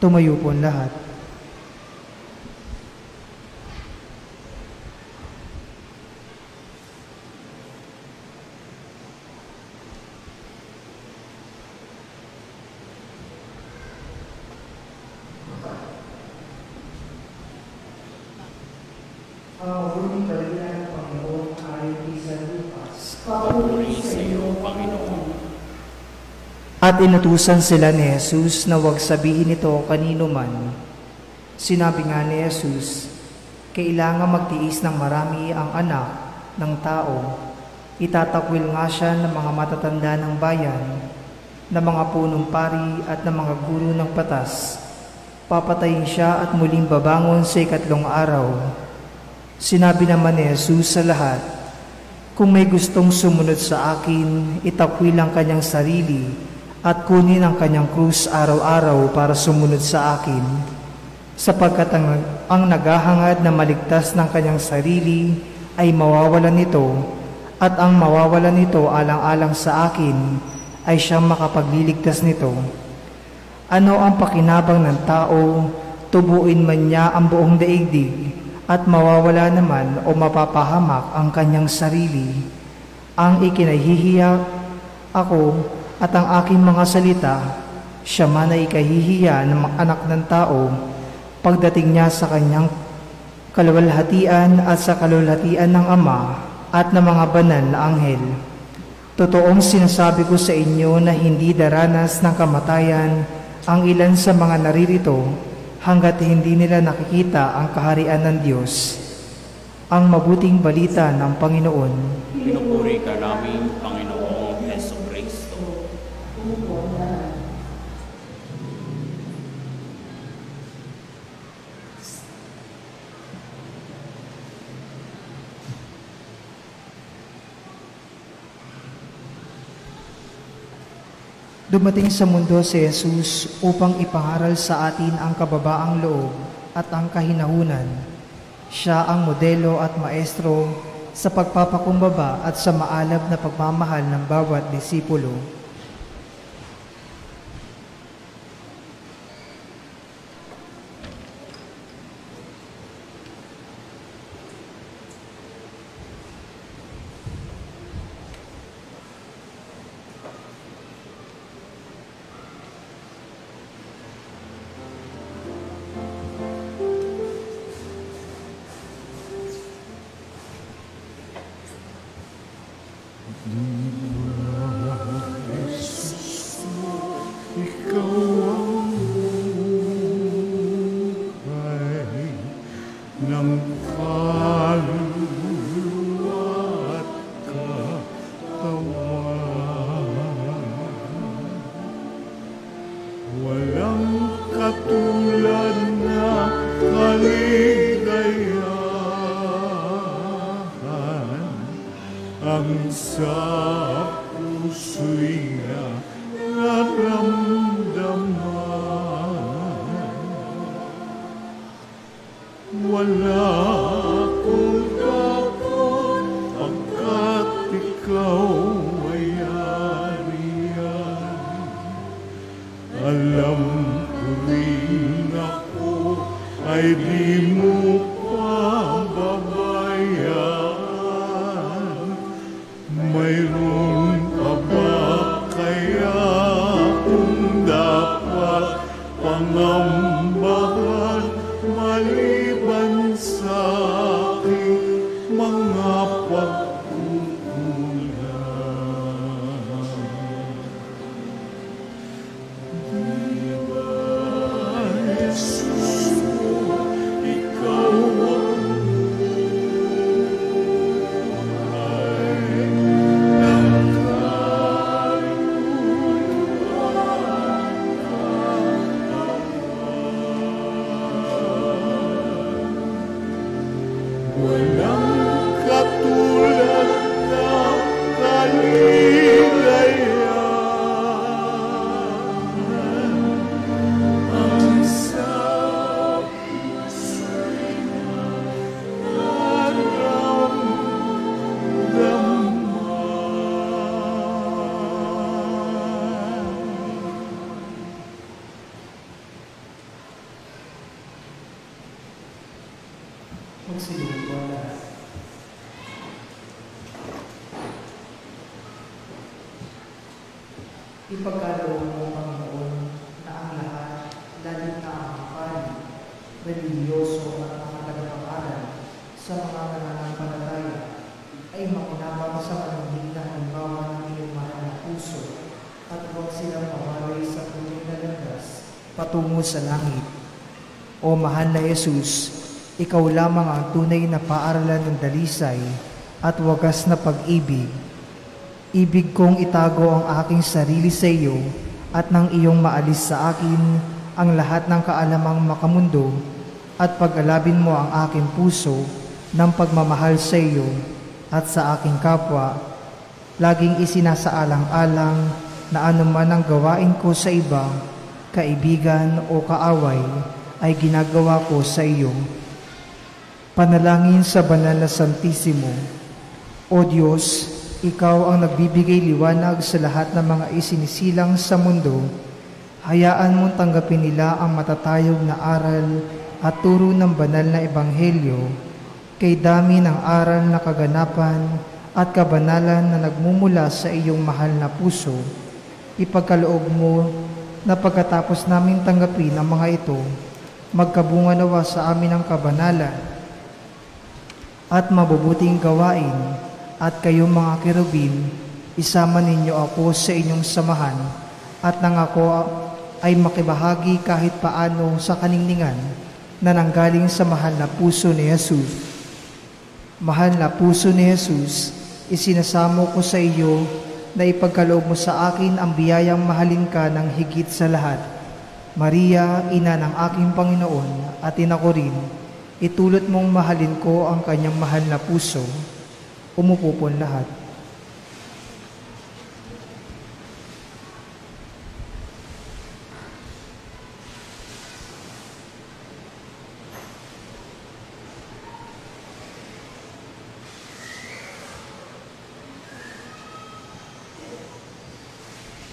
Tumayo po lahat. Ang huling balita ng Panginoon ayon kay Lucas. Papuri sa iyo, Panginoon. At inutusan sila ni Jesus na huwag sabihin ito kanino man. Sinabi nga ni Jesus, kailangan magtiis ng marami ang anak ng tao. Itatakwil nga siya ng mga matatanda ng bayan, ng mga punong pari at ng mga guro ng patas. Papatayin siya at muling babangon sa ikatlong araw. Sinabi naman ni Jesus sa lahat, kung may gustong sumunod sa akin, itakwil ang kanyang sarili at kunin ang kanyang krus araw-araw para sumunod sa akin. Sapagkat ang naghahangad na maligtas ng kanyang sarili ay mawawalan nito, at ang mawawalan nito alang-alang sa akin ay siyang makapagliligtas nito. Ano ang pakinabang ng tao, tubuin man niya ang buong daigdig, at mawawala naman o mapapahamak ang kanyang sarili? Ang ikinahihiya ako at ang aking mga salita, siya man ay ikahihiya ng mga anak ng tao pagdating niya sa kanyang kaluwalhatian at sa kaluwalhatian ng Ama at ng mga banal na anghel. Totoong sinasabi ko sa inyo na hindi daranas ng kamatayan ang ilan sa mga naririto hanggat hindi nila nakikita ang kaharian ng Diyos. Ang mabuting balita ng Panginoon. Pinupuri ka namin, Panginoong Jesucristo. Dumating sa mundo si Jesus upang ipangaral sa atin ang kababaang loob at ang kahinahunan. Siya ang modelo at maestro sa pagpapakumbaba at sa maalab na pagmamahal ng bawat disipulo. Magsilong po lahat. Ipagkaloob mo, Panginoon, na ang lahat, lalo na ang kapal, religyoso at mga tagapag-aral sa mga nananampalataya ay makinabang sa malamig na halimbawa ng iyong mahal na puso at huwag silang mawalay sa tunay na landas patungo sa langit. O mahal na Jesus, ikaw lamang ang tunay na paaralan ng dalisay at wagas na pag-ibig. Ibig kong itago ang aking sarili sa iyo at nang iyong maalis sa akin ang lahat ng kaalamang makamundo at pag-alabin mo ang aking puso ng pagmamahal sa iyo at sa aking kapwa. Laging isinasaalang-alang na anuman ang gawain ko sa iba, kaibigan o kaaway, ay ginagawa ko sa iyo. Panalangin sa Banal na Santissimo. O Diyos, ikaw ang nagbibigay liwanag sa lahat ng mga isinisilang sa mundo. Hayaan mong tanggapin nila ang matatayog na aral at turo ng banal na ebanghelyo, kay dami ng aral na kaganapan at kabanalan na nagmumula sa iyong mahal na puso. Ipagkaloob mo na pagkatapos namin tanggapin ang mga ito, magkabunga nawa sa amin ang kabanalan at mabubuting gawain, at kayong mga kerubin, isama ninyo ako sa inyong samahan, at nang ako ay makibahagi kahit paano sa kaningningan na nanggaling sa mahal na puso ni Jesus. Mahal na puso ni Jesus, isinasamo ko sa iyo na ipagkaloob mo sa akin ang biyayang mahalin ka ng higit sa lahat. Maria, ina ng aking Panginoon at ina ko rin, itulot mong mahalin ko ang kanyang mahal na puso. Umupo po lahat.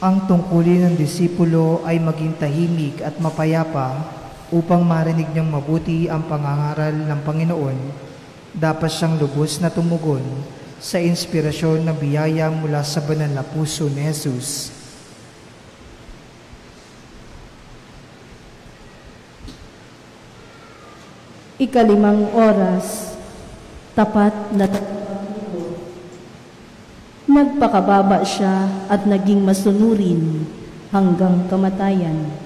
Ang tungkulin ng disipulo ay maging tahimik at mapayapa upang marinig niyang mabuti ang pangangaral ng Panginoon. Dapat siyang lubos na tumugon sa inspirasyon ng biyaya mula sa banal na puso ni Jesus. Ikalimang oras, tapat na nagpakababa siya at naging masunurin hanggang kamatayan.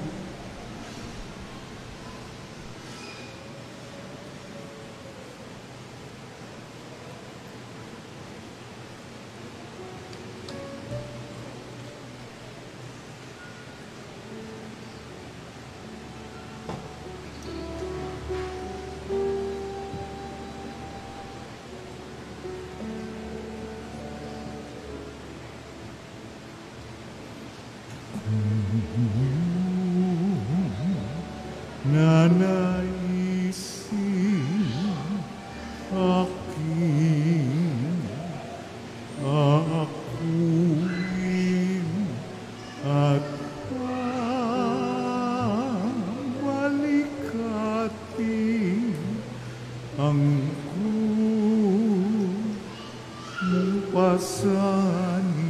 Nanaisin aking akuin at balikati ang pasanin.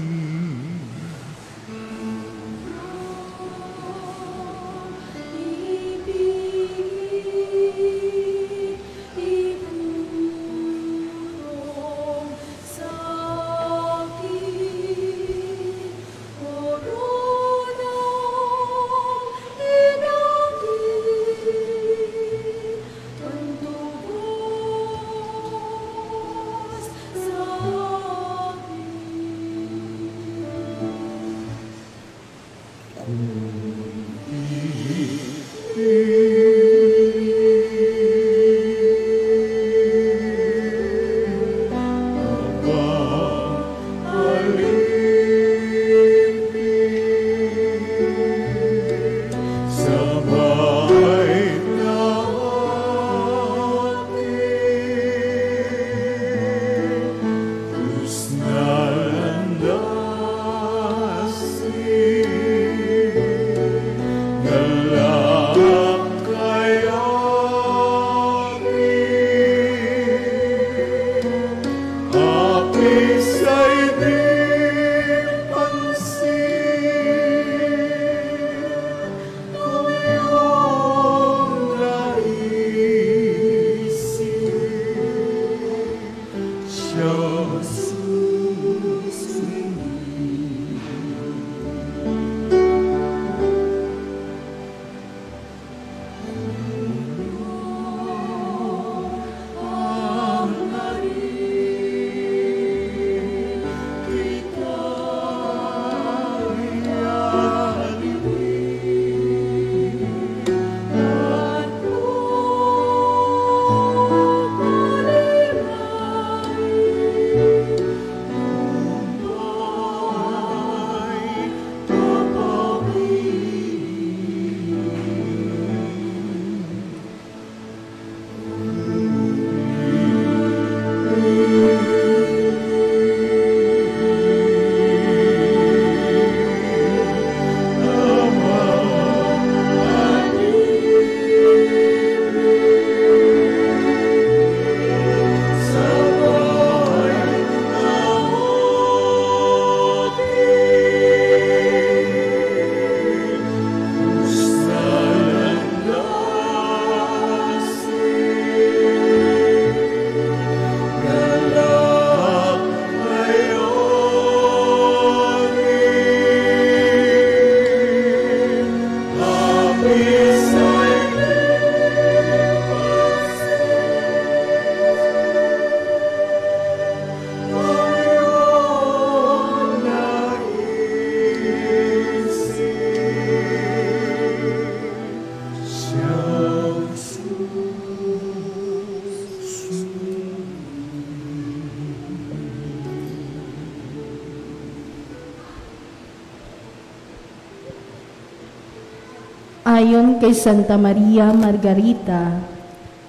Ayon kay Santa Maria Margarita,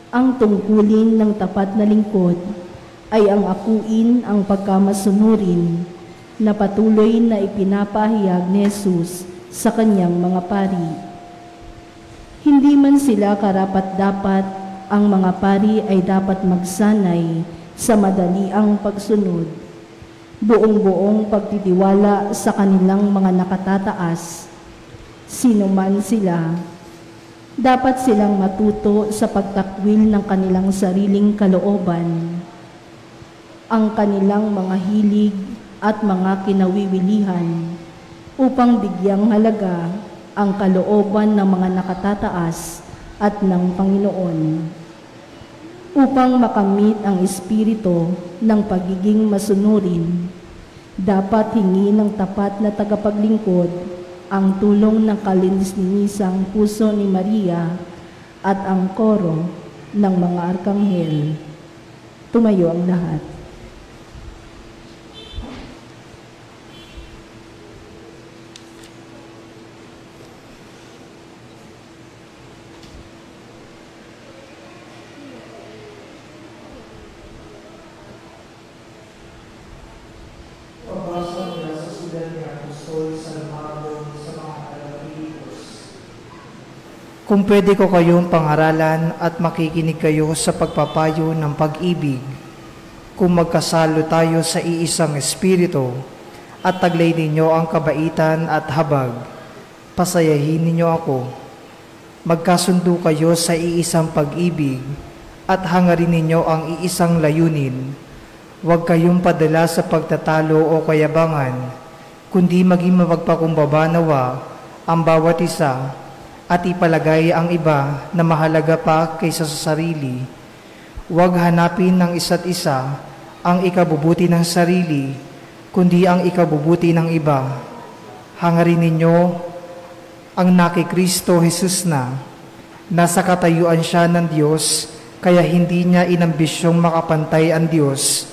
ang tungkulin ng tapat na lingkod ay ang akuin ang pagkamasunurin na patuloy na ipinapahayag ni Jesus sa kanyang mga pari. Hindi man sila karapat-dapat, ang mga pari ay dapat magsanay sa madaliang pagsunod, buong-buong pagtitiwala sa kanilang mga nakatataas. Sino man sila, dapat silang matuto sa pagtakwil ng kanilang sariling kalooban, ang kanilang mga hilig at mga kinawiwilihan upang bigyang halaga ang kalooban ng mga nakatataas at ng Panginoon. Upang makamit ang espiritu ng pagiging masunurin, dapat hingi ng tapat na tagapaglingkod ang tulong ng kalinis-linisang puso ni Maria at ang koro ng mga arkanghel. Tumayo ang lahat. Kung pwede ko kayong pangaralan at makikinig kayo sa pagpapayo ng pag-ibig, kung magkasalo tayo sa iisang espiritu at taglay ninyo ang kabaitan at habag, pasayahin ninyo ako. Magkasundo kayo sa iisang pag-ibig at hangarin ninyo ang iisang layunin. Huwag kayong padala sa pagtatalo o kayabangan, kundi maging mapagpakumbaba nawa ang bawat isa at ipalagay ang iba na mahalaga pa kaysa sa sarili. Huwag hanapin ng isa't isa ang ikabubuti ng sarili, kundi ang ikabubuti ng iba. Hangarin ninyo ang naki Kristo Jesus na nasa katayuan siya ng Diyos, kaya hindi niya inambisyong makapantay ang Diyos.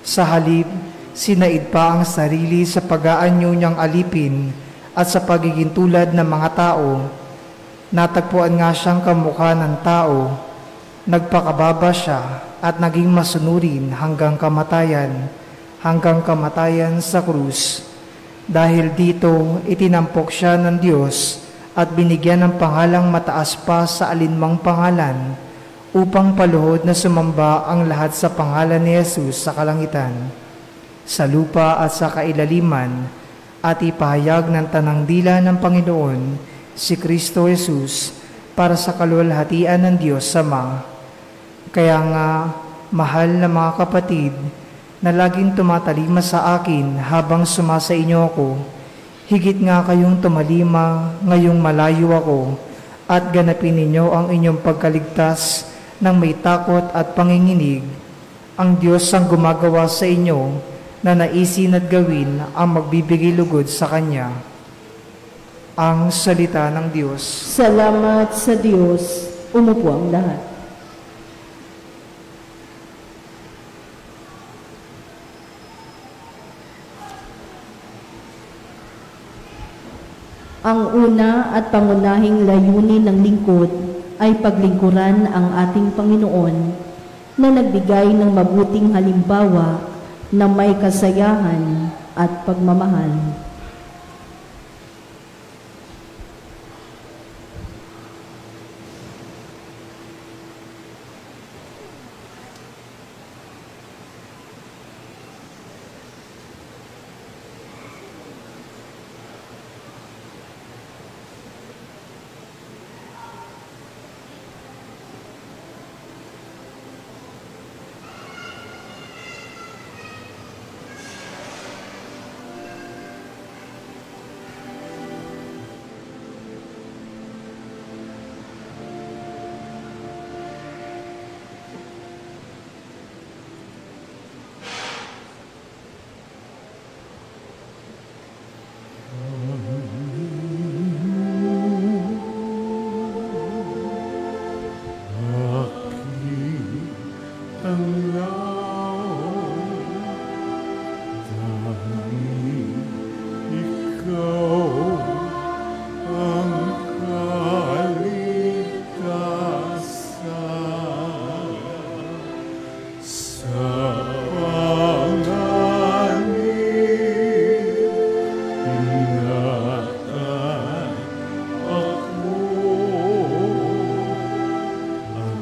Sa halip, sinaid pa ang sarili sa pag-aanyo niyang alipin at sa pagiging tulad ng mga tao. Natagpuan nga siyang kamukha ng tao, nagpakababa siya at naging masunurin hanggang kamatayan sa krus. Dahil dito, itinampok siya ng Diyos at binigyan ng pangalang mataas pa sa alinmang pangalan, upang paluhod na sumamba ang lahat sa pangalan ni Jesus sa kalangitan, sa lupa at sa kailaliman, at ipahayag ng tanang dila ng Panginoon, si Kristo Jesus, para sa kaluwalhatian ng Diyos Ama. Kaya nga, mahal na mga kapatid, na laging tumatalima sa akin habang sumasa inyo ako, higit nga kayong tumalima ngayong malayo ako, at ganapin ninyo ang inyong pagkaligtas ng may takot at panginginig. Ang Diyos ang gumagawa sa inyo na naisin at gawin ang magbibigay lugod sa Kanya. Ang salita ng Diyos. Salamat sa Diyos. Umupo ang lahat. Ang una at pangunahing layunin ng lingkod ay paglingkuran ang ating Panginoon na nagbigay ng mabuting halimbawa na may kasayahan at pagmamahal. ingatan ako, ang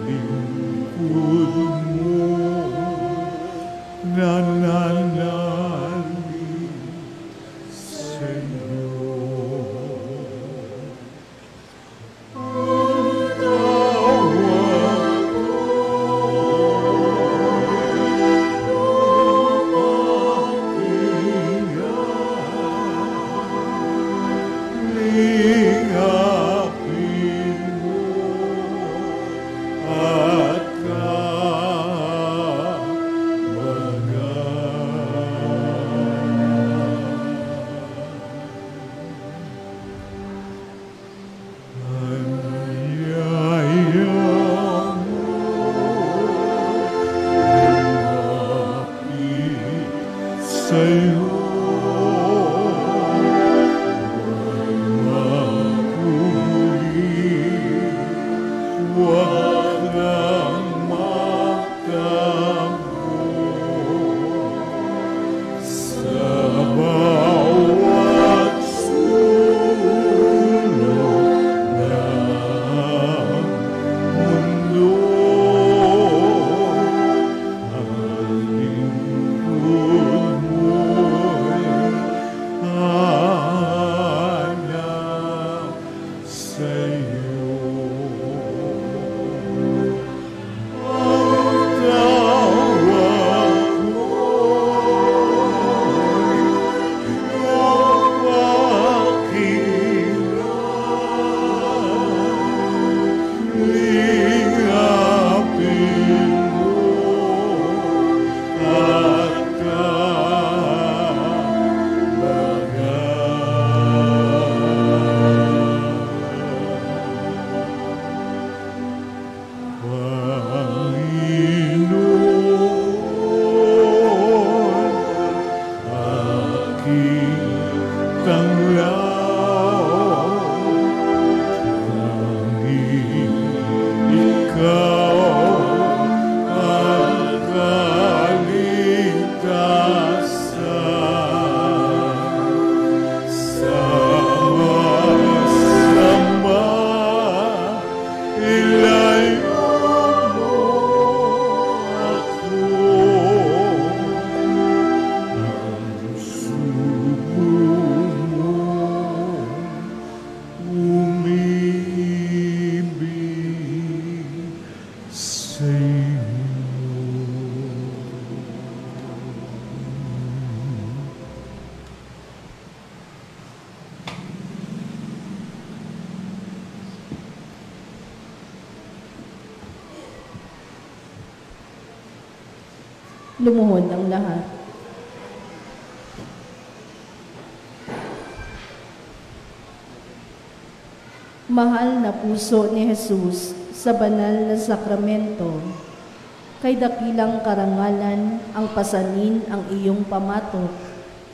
lingkod mo nananalig sa'yo. Lumuhod ang lahat. Mahal na puso ni Jesus sa banal na sakramento, kay dakilang karangalan ang pasanin ang iyong pamatok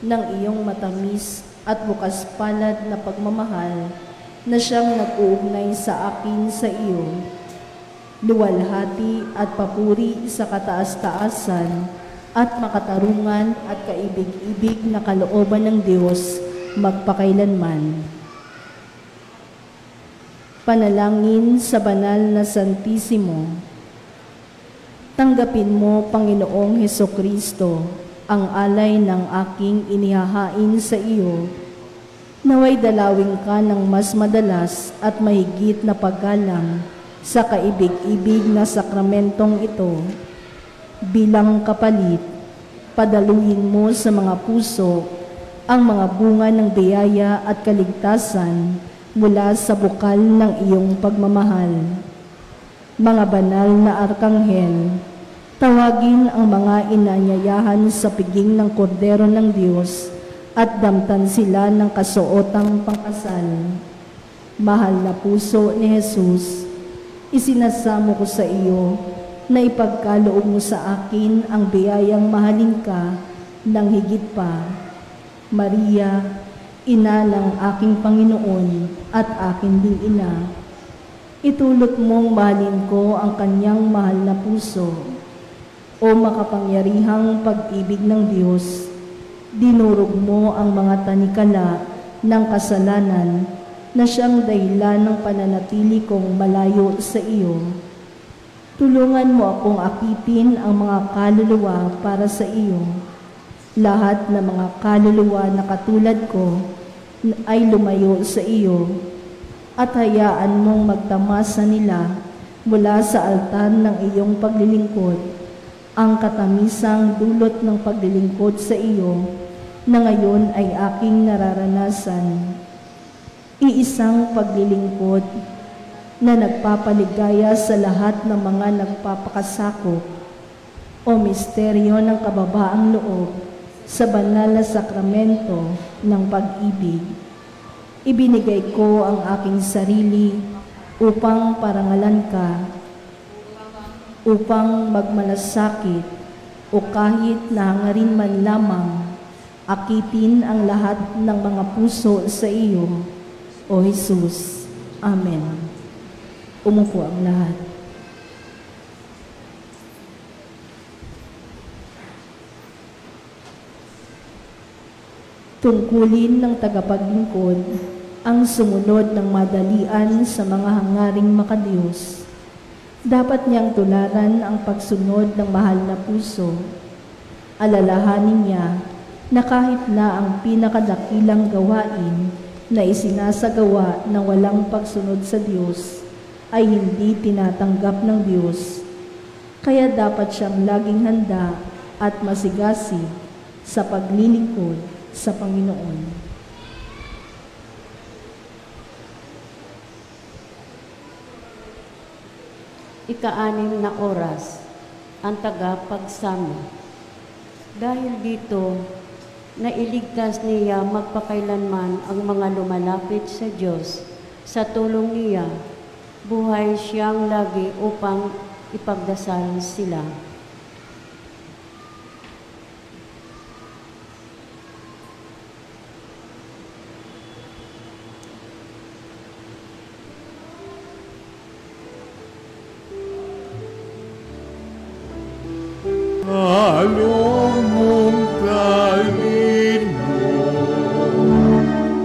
ng iyong matamis at bukas palad na pagmamahal na siyang nag-uugnay sa akin sa iyo. Luwalhati at papuri sa kataas-taasan at makatarungan at kaibig-ibig na kalooban ng Diyos magpakailanman. Panalangin sa banal na Santisimo. Tanggapin mo, Panginoong Hesukristo, ang alay ng aking inihahain sa iyo. Naway dalawin ka ng mas madalas at mahigit na paggalang sa kaibig-ibig na sakramentong ito. Bilang kapalit, padaluhin mo sa mga puso ang mga bunga ng biyaya at kaligtasan mula sa bukal ng iyong pagmamahal. Mga banal na arkanghel, tawagin ang mga inanyayahan sa piging ng kordero ng Diyos at damtan sila ng kasuotang pangkasal. Mahal na puso ni Jesus, isinasamo ko sa iyo na ipagkaloob mo sa akin ang biyayang mahalin ka ng higit pa. Maria, ina ng aking Panginoon at akin ding ina, itulot mong mahalin ko ang kanyang mahal na puso. O makapangyarihang pag-ibig ng Diyos, Dinurog mo ang mga tanikala ng kasalanan na siyang dahilan ng pananatili kong malayo sa iyo. Tulungan mo akong akitin ang mga kaluluwa para sa iyo. Lahat ng mga kaluluwa na katulad ko ay lumayo sa iyo at hayaan mong magtamasa nila mula sa altar ng iyong paglilingkod, ang katamisang dulot ng paglilingkod sa iyo na ngayon ay aking nararanasan. Iisang paglilingkod na nagpapaligaya sa lahat ng mga nagpapakasakop o misteryo ng kababaang loob sa banal na sakramento ng pag-ibig. Ibinigay ko ang aking sarili upang parangalan ka, upang magmalasakit o kahit na hangarin man lamang, akitin ang lahat ng mga puso sa iyo, O Jesus. Amen. Umupo ang lahat. Tungkulin ng tagapaglingkod ang sumunod ng madalian sa mga hangaring makadiyos. Dapat niyang tularan ang pagsunod ng mahal na puso. Alalahanin niya na kahit na ang pinakadakilang gawain na isinasagawa ng walang pagsunod sa Diyos ay hindi tinatanggap ng Diyos. Kaya dapat siyang laging handa at masigasig sa paglilingkod sa Panginoon. Ika-6 na oras, ang tagapagsamo. Dahil dito, nailigtas niya magpakailanman ang mga lumalapit sa Diyos. Sa tulong niya, buhay siyang lagi upang ipagdasal sila. Halong mong talino,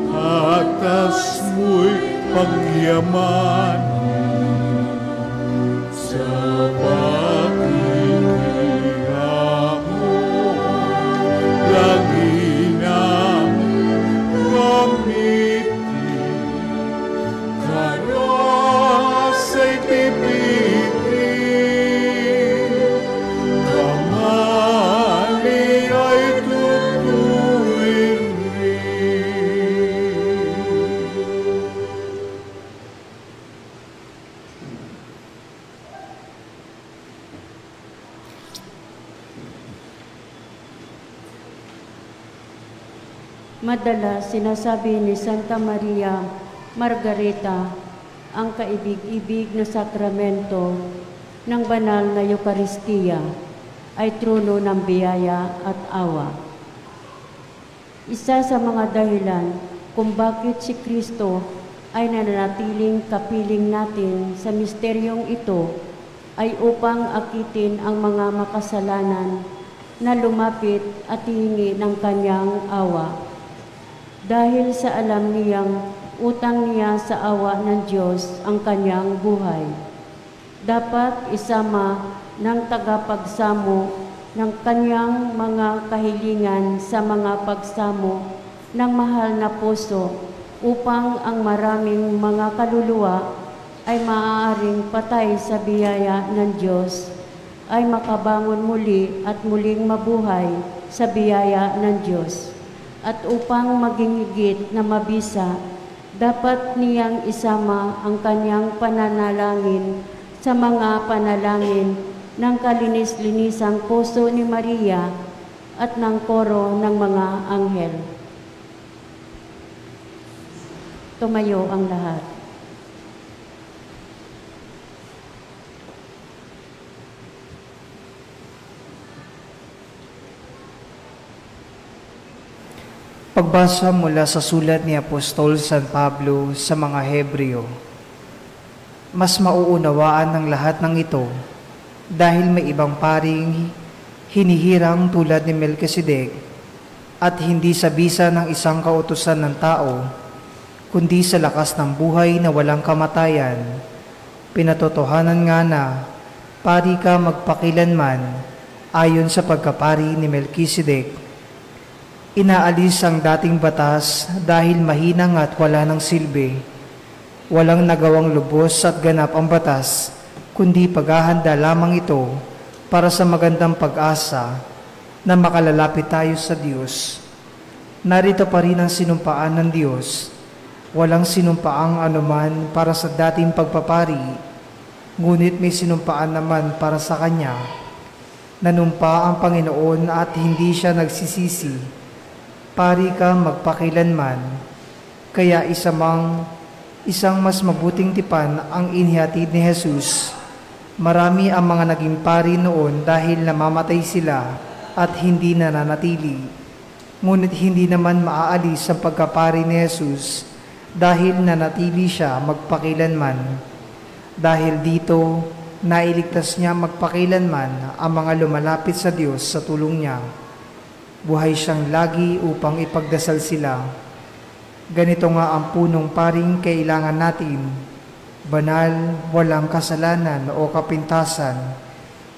atas mo'y pagyaman sa pakikihamo, lagi nang gamitin, karasa'y tipitin. Madalas sinasabi ni Santa Maria Margarita ang kaibig-ibig na sakramento ng banal na Eucharistia ay trono ng biyaya at awa. Isa sa mga dahilan kung bakit si Kristo ay nananatiling kapiling natin sa misteryong ito ay upang akitin ang mga makasalanan na lumapit at hihingi ng kanyang awa. Dahil sa alam niyang utang niya sa awa ng Diyos ang kanyang buhay. Dapat isama ng tagapagsamo ng kanyang mga kahilingan sa mga pagsamo ng mahal na puso upang ang maraming mga kaluluwa ay maaaring patay sa biyaya ng Diyos ay makabangon muli at muling mabuhay sa biyaya ng Diyos. At upang maging higit na mabisa, dapat niyang isama ang kanyang pananalangin sa mga panalangin ng kalinis-linisang puso ni Maria at ng koro ng mga anghel. Tumayo ang lahat. Pagbasa mula sa sulat ni Apostol San Pablo sa mga Hebreo. Mas mauunawaan ng lahat ng ito dahil may ibang paring hinihirang tulad ni Melkisedek at hindi sa bisa ng isang kautusan ng tao, kundi sa lakas ng buhay na walang kamatayan. Pinatotohanan nga na, pari ka magpakilanman, ayon sa pagkapari ni Melkisedek. Inaalis ang dating batas dahil mahinang at wala ng silbi. Walang nagawang lubos at ganap ang batas, kundi paghahanda lamang ito para sa magandang pag-asa na makalalapit tayo sa Diyos. Narito pa rin ang sinumpaan ng Diyos. Walang sinumpaang anuman para sa dating pagpapari, ngunit may sinumpaan naman para sa Kanya. Nanumpa ang Panginoon at hindi siya nagsisisi. Pari ka magpakilanman, kaya isang mas mabuting tipan ang inihatid ni Jesus. Marami ang mga naging pari noon dahil namamatay sila at hindi nananatili. Ngunit hindi naman maaalis ang pagkapari ni Jesus dahil nanatili siya magpakilanman. Dahil dito, nailigtas niya magpakilanman ang mga lumalapit sa Diyos sa tulong niya. Buhay siyang lagi upang ipagdasal sila. Ganito nga ang punong paring kailangan natin, banal, walang kasalanan o kapintasan,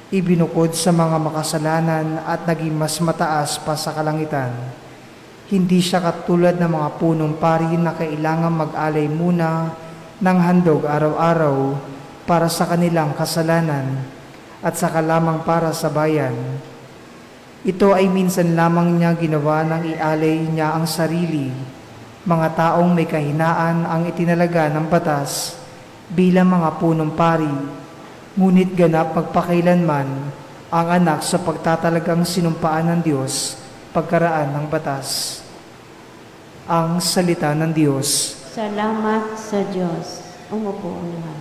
ibinukod sa mga makasalanan at naging mas mataas pa sa kalangitan. Hindi siya katulad ng mga punong pari na kailangan mag-alay muna ng handog araw-araw para sa kanilang kasalanan at saka lamang para sa bayan. Ito ay minsan lamang niya ginawa nang ialay niya ang sarili. Mga taong may kahinaan ang itinalaga ng batas bilang mga punong pari, ngunit ganap magpakailanman ang anak sa pagtatalagang sinumpaan ng Diyos pagkaraan ng batas. Ang salita ng Diyos. Salamat sa Diyos. Umupo ang lahat.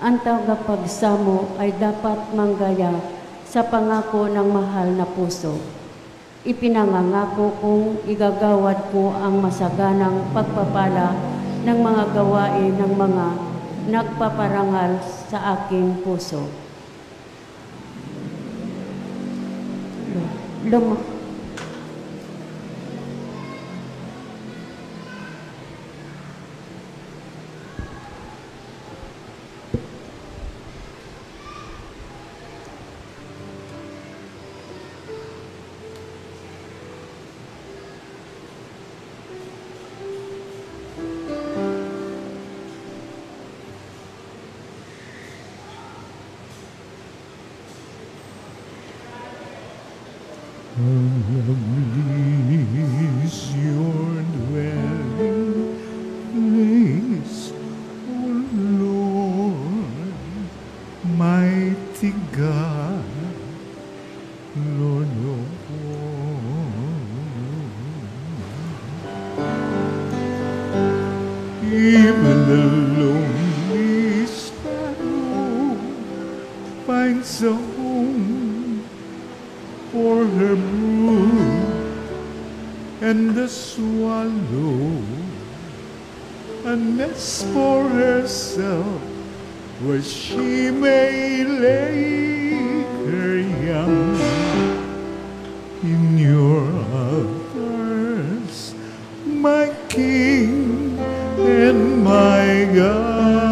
Ang tagapagsamo ay dapat manggaya sa pangako ng mahal na puso. Ipinangangako kong igagawad ko ang masaganang pagpapala ng mga gawain ng mga nagpaparangal sa aking puso. Is your dwelling place, O Lord, mighty God, Lord of all. Even the lonely sparrow finds a home for her brood, and the swallow a nest for herself where she may lay her young. In your arms, my King and my God.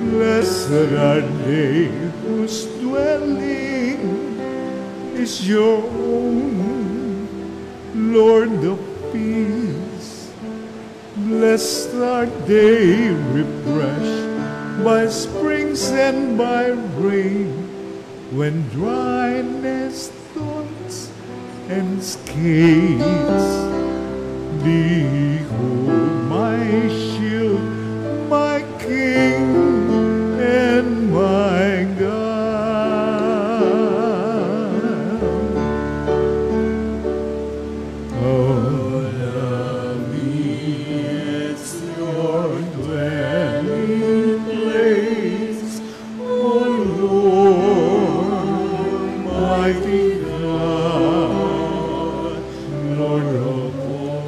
Blessed are they whose dwelling is your own, Lord of peace. Blessed are they refreshed by springs and by rain, when dryness thorns and skates. Behold my shield, my King and my mighty God, Lord of all.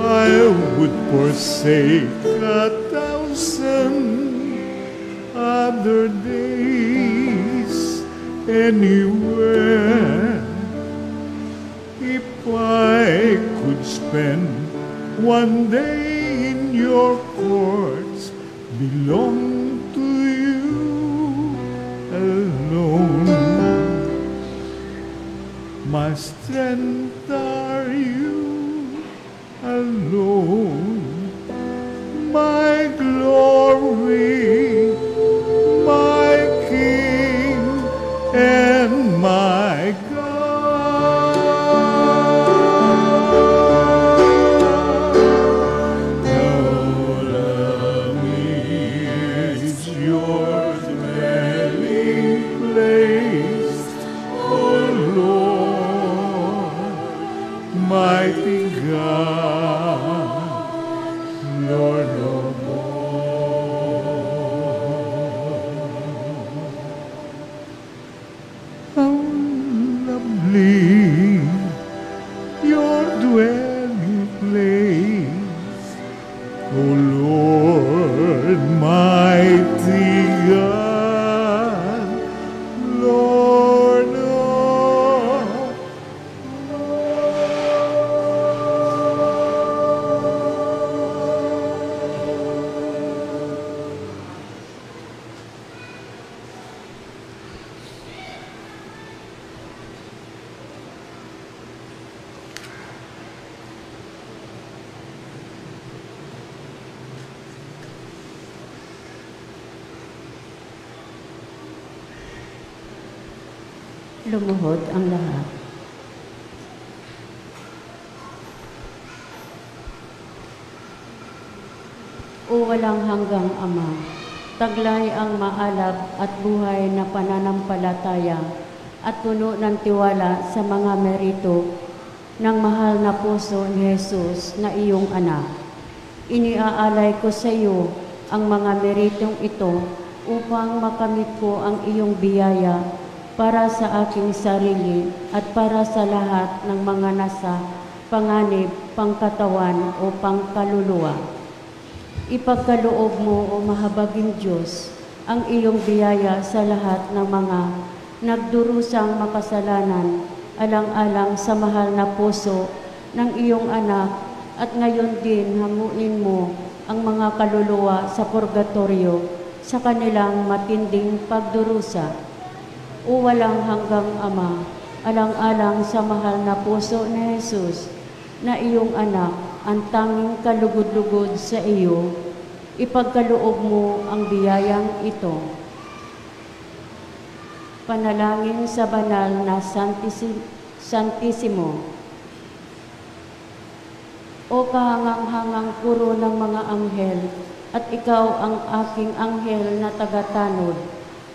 I would forsake 1,000 other days anywhere if I could spend one day in your courts, belong to you alone. My strength are you alone, my glory, my King, and my God. Lord of me is your dwelling place, oh Lord, mighty God, Lord of all. How lovely your dwelling place, O Lord, mighty God, Lord of Lumuhod ang lahat. O walang hanggang Ama, taglay ang maalab at buhay na pananampalataya at puno ng tiwala sa mga merito ng mahal na puso ni Jesus na iyong anak. Iniaalay ko sa iyo ang mga meritong ito upang makamit ko ang iyong biyaya para sa aking sarili at para sa lahat ng mga nasa panganib, pangkatawan o pangkaluluwa. Ipagkaloob mo, O mahabaging Diyos, ang iyong biyaya sa lahat ng mga nagdurusang makasalanan, alang-alang sa mahal na puso ng iyong anak, at ngayon din hanguin mo ang mga kaluluwa sa purgatorio sa kanilang matinding pagdurusa. O walang hanggang Ama, alang-alang sa mahal na puso ni Jesus na iyong anak, ang tanging kalugod-lugod sa iyo, ipagkaloob mo ang biyayang ito. Panalangin sa banal na Santissimo. O kahangang-hangang puro ng mga anghel, at ikaw ang aking anghel na tagatanod,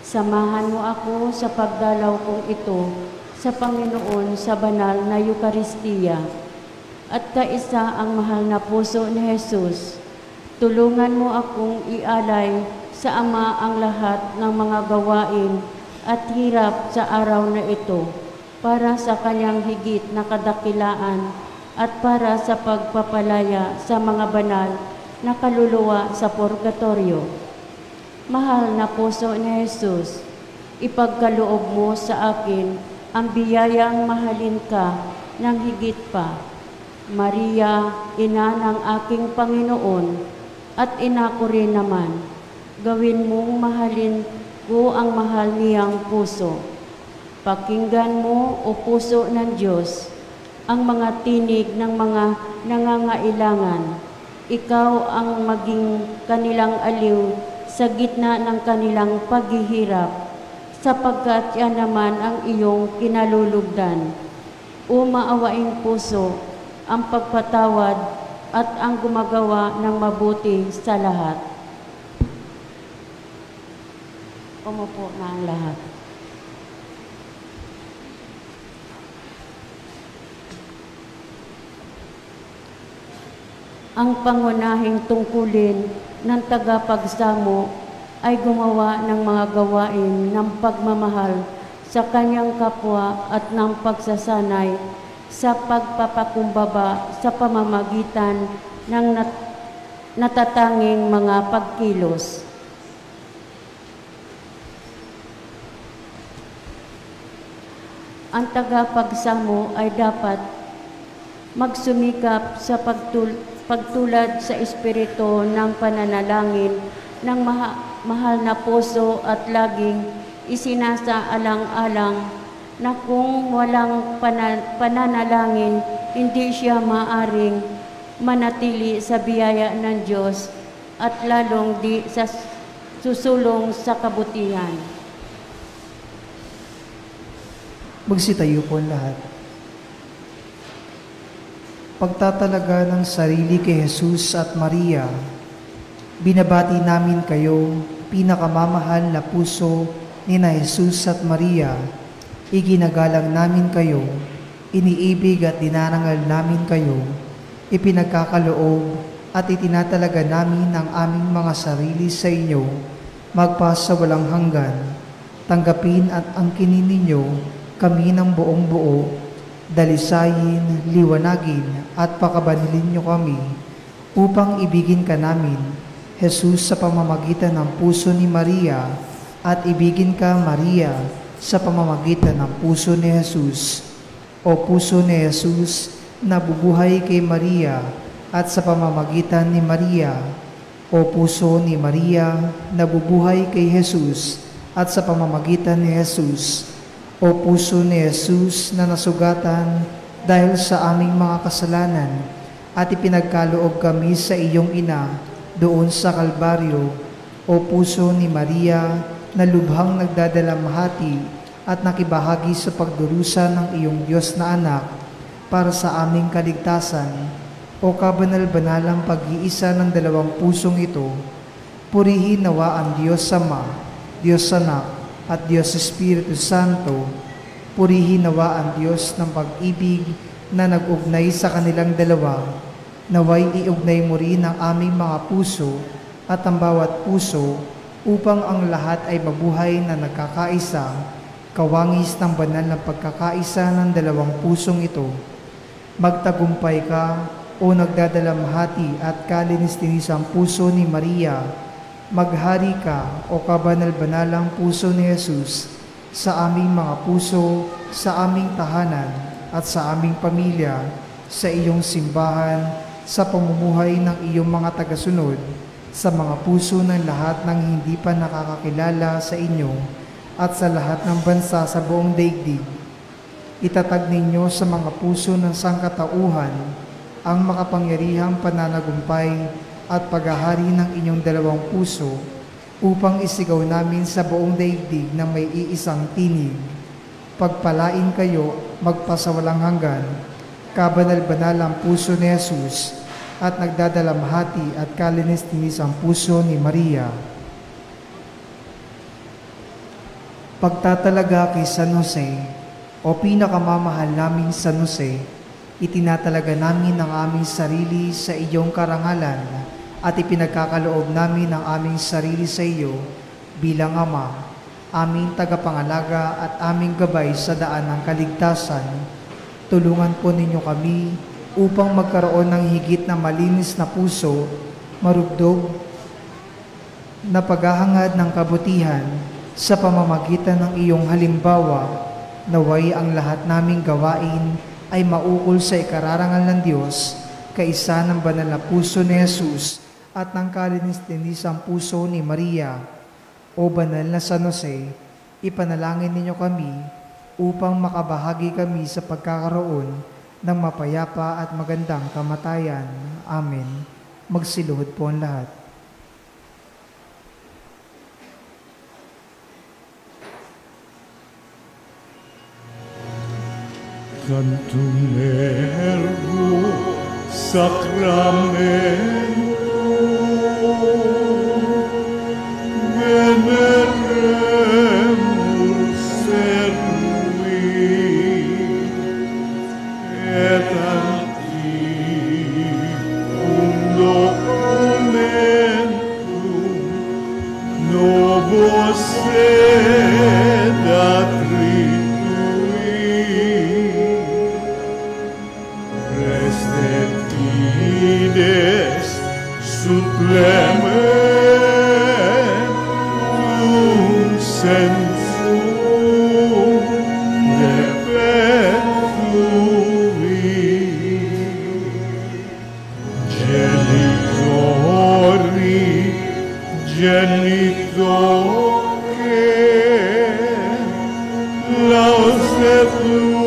samahan mo ako sa pagdalaw kong ito sa Panginoon sa banal na Eukaristiya. At kaisa ang mahal na puso ni Jesus, tulungan mo akong ialay sa Ama ang lahat ng mga gawain at hirap sa araw na ito para sa kanyang higit na kadakilaan at para sa pagpapalaya sa mga banal na kaluluwa sa purgatorio. Mahal na puso ni Jesus, ipagkaloob mo sa akin ang biyayang mahalin ka ng higit pa. Maria, ina ng aking Panginoon, at ina ko rin naman, gawin mong mahalin ko ang mahal niyang puso. Pakinggan mo, O puso ng Diyos, ang mga tinig ng mga nangangailangan. Ikaw ang maging kanilang aliw sa gitna ng kanilang paghihirap, sapagkat yan naman ang iyong kinalulugdan. O maawaing puso, ang pagpatawad at ang gumagawa ng mabuti sa lahat. Umupo na ang lahat. Ang pangunahing tungkulin ng tagapagsamo ay gumawa ng mga gawain ng pagmamahal sa kanyang kapwa at ng pagsasanay sa pagpapakumbaba sa pamamagitan ng natatanging mga pagkilos. Ang tagapagsamo ay dapat magsumikap sa pagtulad sa espiritu ng pananalangin ng mahal na puso at laging isinasaalang-alang na kung walang pananalangin, hindi siya maaring manatili sa biyaya ng Diyos at lalong di sa susulong sa kabutihan. Magsitayo po lahat. Pagtatalaga ng sarili kay Jesus at Maria, binabati namin kayo, pinakamamahal na puso ni na Jesus at Maria. Iginagalang namin kayo, iniibig at dinarangal namin kayo, ipinagkakaloob at itinatalaga namin ang aming mga sarili sa inyo, magpasa walang hanggan. Tanggapin at angkinin ninyo kami ng buong buo, dalisayin, liwanagin at pakabanilin nyo kami upang ibigin ka namin, Jesus, sa pamamagitan ng puso ni Maria, at ibigin ka, Maria, sa pamamagitan ng puso ni Jesus. O puso ni Jesus, nabubuhay kay Maria, at sa pamamagitan ni Maria. O puso ni Maria, nabubuhay kay Jesus, at sa pamamagitan ni Jesus. O puso ni Jesus na nasugatan dahil sa aming mga kasalanan at ipinagkaloob kami sa iyong ina doon sa Kalbaryo. O puso ni Maria na lubhang nagdadalamhati at nakibahagi sa pagdurusa ng iyong Diyos na anak para sa aming kaligtasan. O kabanal-banalang pag-iisa ng dalawang pusong ito, purihin nawa ang Diyos Ama, Diyos Anak, at Diyos Espiritu Santo. Purihin nawa ang Diyos ng pag-ibig na nag-ugnay sa kanilang dalawa. Naway iugnay mo rin ang aming mga puso at ang bawat puso upang ang lahat ay mabuhay na nagkakaisa, kawangis ng banal na pagkakaisa ng dalawang pusong ito. Magtagumpay ka, o nagdadalamhati at kalinis-linisang puso ni Maria. Maghari ka, o kabanal-banalang puso ni Jesus, sa aming mga puso, sa aming tahanan, at sa aming pamilya, sa iyong simbahan, sa pamumuhay ng iyong mga tagasunod, sa mga puso ng lahat ng hindi pa nakakakilala sa inyo, at sa lahat ng bansa sa buong daigdig. Itatag ninyo sa mga puso ng sangkatauhan ang makapangyarihang pananagumpay at paghahari ng inyong dalawang puso upang isigaw namin sa buong daigdig na may iisang tinig. Pagpalain kayo magpasawalang hanggan, kabanal-banalang puso ni Jesus at nagdadalamhati at kalinis-linisang puso ni Maria. Pagtatalaga kay San Jose, o pinakamamahal naming San Jose, itinatalaga namin ang aming sarili sa iyong karangalan at ipinagkakaloob namin ang aming sarili sa iyo bilang Ama, aming tagapangalaga at aming gabay sa daan ng kaligtasan. Tulungan po ninyo kami upang magkaroon ng higit na malinis na puso, marugdog na paghahangad ng kabutihan sa pamamagitan ng iyong halimbawa. Naway ang lahat naming gawain ay maukol sa ikararangal ng Diyos, kaisa ng banal na puso ni Jesus at ng kalinis-linisang puso ni Maria. O banal na San Jose, ipanalangin ninyo kami upang makabahagi kami sa pagkakaroon ng mapayapa at magandang kamatayan. Amen. Magsiluhod po ang lahat. Cantum ergo sacramento, veneremus servi, et antiquum documentum vos et atritui, Restetides supplementum sensum defectui, genitori, laus et jubilatio,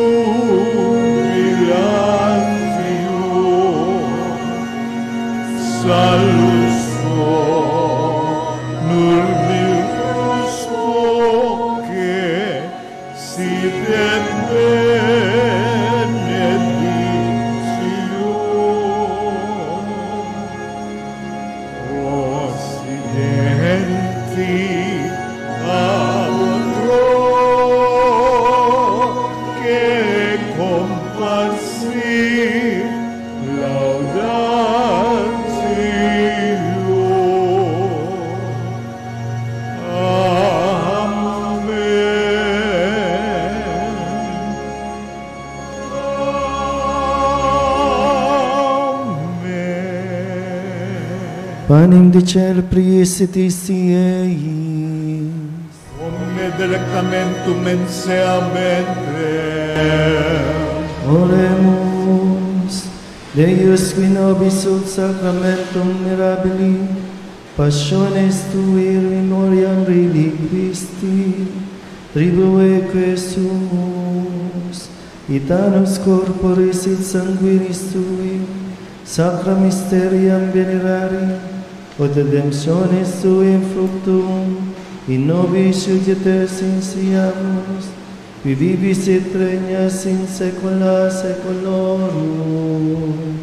salus nur virtus voce, sit et benedictio. Occidenti abotro, che compassi laudatio. Panem de cielo priesitis eis. Omne delectamentum menseamente. Oremus, Deus qui nobis ut sacramentum mirabili, passiones tui memoriam reliquisti, tribueque sumus, itanus corporis et sanguinis tui, sacra mysteriam venerari, ut redemptionis tui in fructum, in nobis judites insiamus, qui vivis et regnas in saecula saeculorum.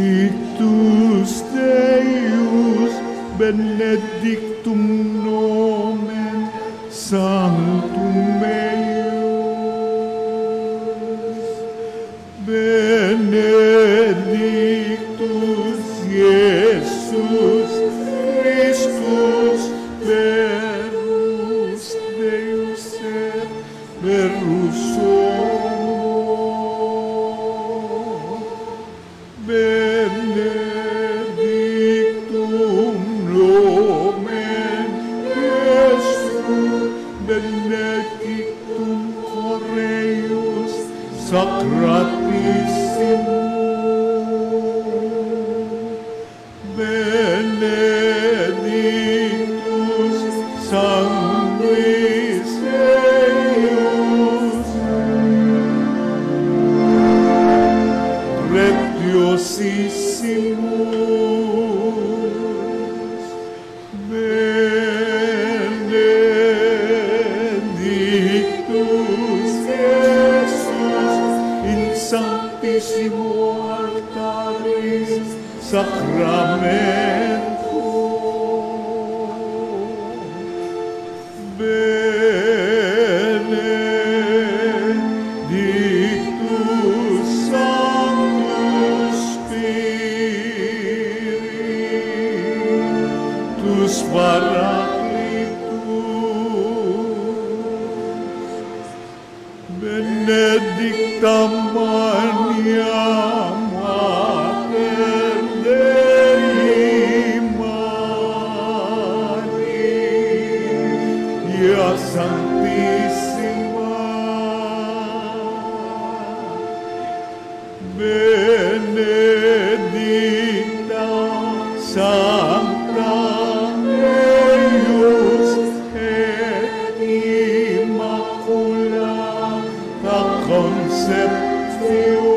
Benedictus Deus, benedictum nomen sanctum eius, benedictus Iesus Christus, verus Deus et verus homo, benedictum nomen Iesu, benedictum Horeus sacratissimum, benedictus sanguis eius, preciosissimus, benedictus Iesus in sanctissimo altaris sacramentum, benedictus Sanctus Spiritus Paraclitus, benedictus Benedicta Maria, Mater Dei, Maria Santissima, benedicta Sancta Eius et Immaculata Conceptio,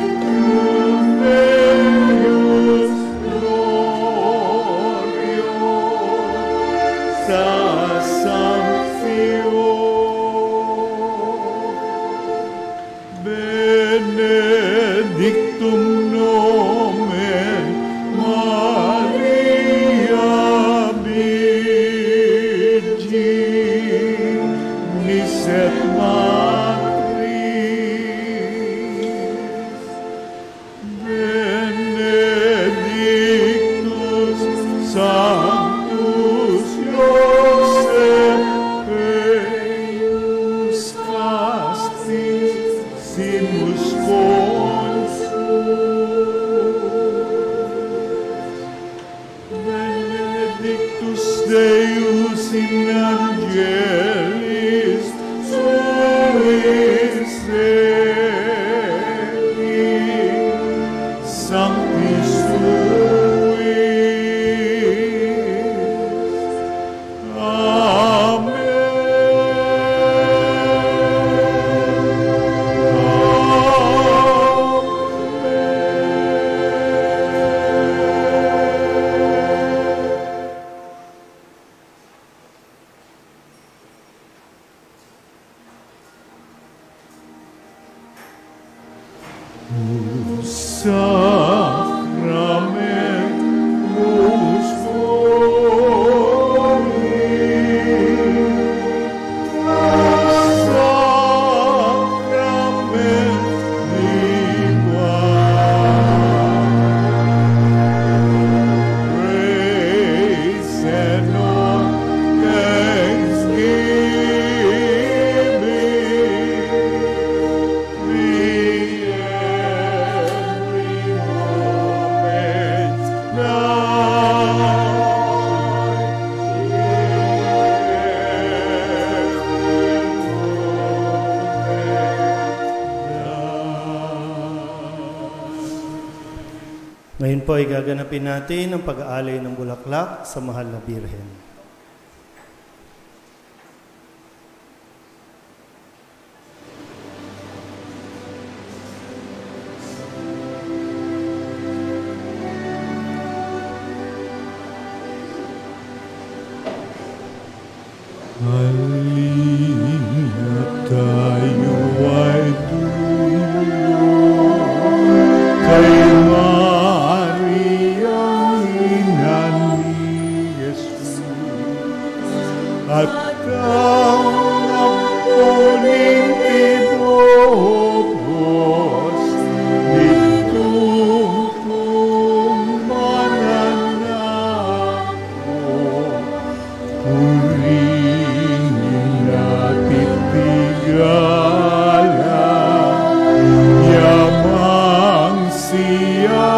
benedictus Deus gloriosa Sanctio, benedictum nomen Maria Virginis et Matris, benedictus Sanctus Iosef eius castis simus benedictus Deus in angelis suis sanctis tuis. Amen. Sacramentus praise and all thanksgiving be every moment Ngayon po ay gaganapin natin ang pag-aalay ng bulaklak sa Mahal na Birhen. Halina tayo ay dulo kay Maria, ina ni Jesus, at ang apuning ibobos ditong mananako. Purihin natin tigalan, yamang siya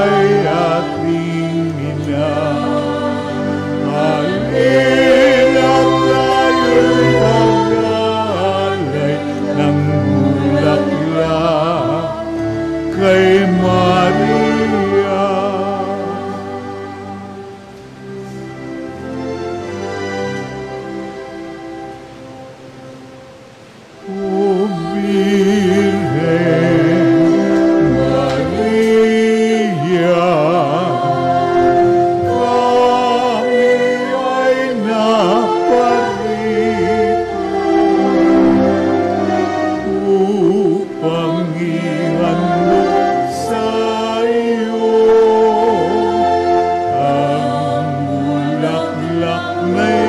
ay ating ina. Halina tayo'y mag-alay ng bulaklak kay Maria. O Virgen Maria, kami ay naparito upang ihandog sa iyo ang bulaklak na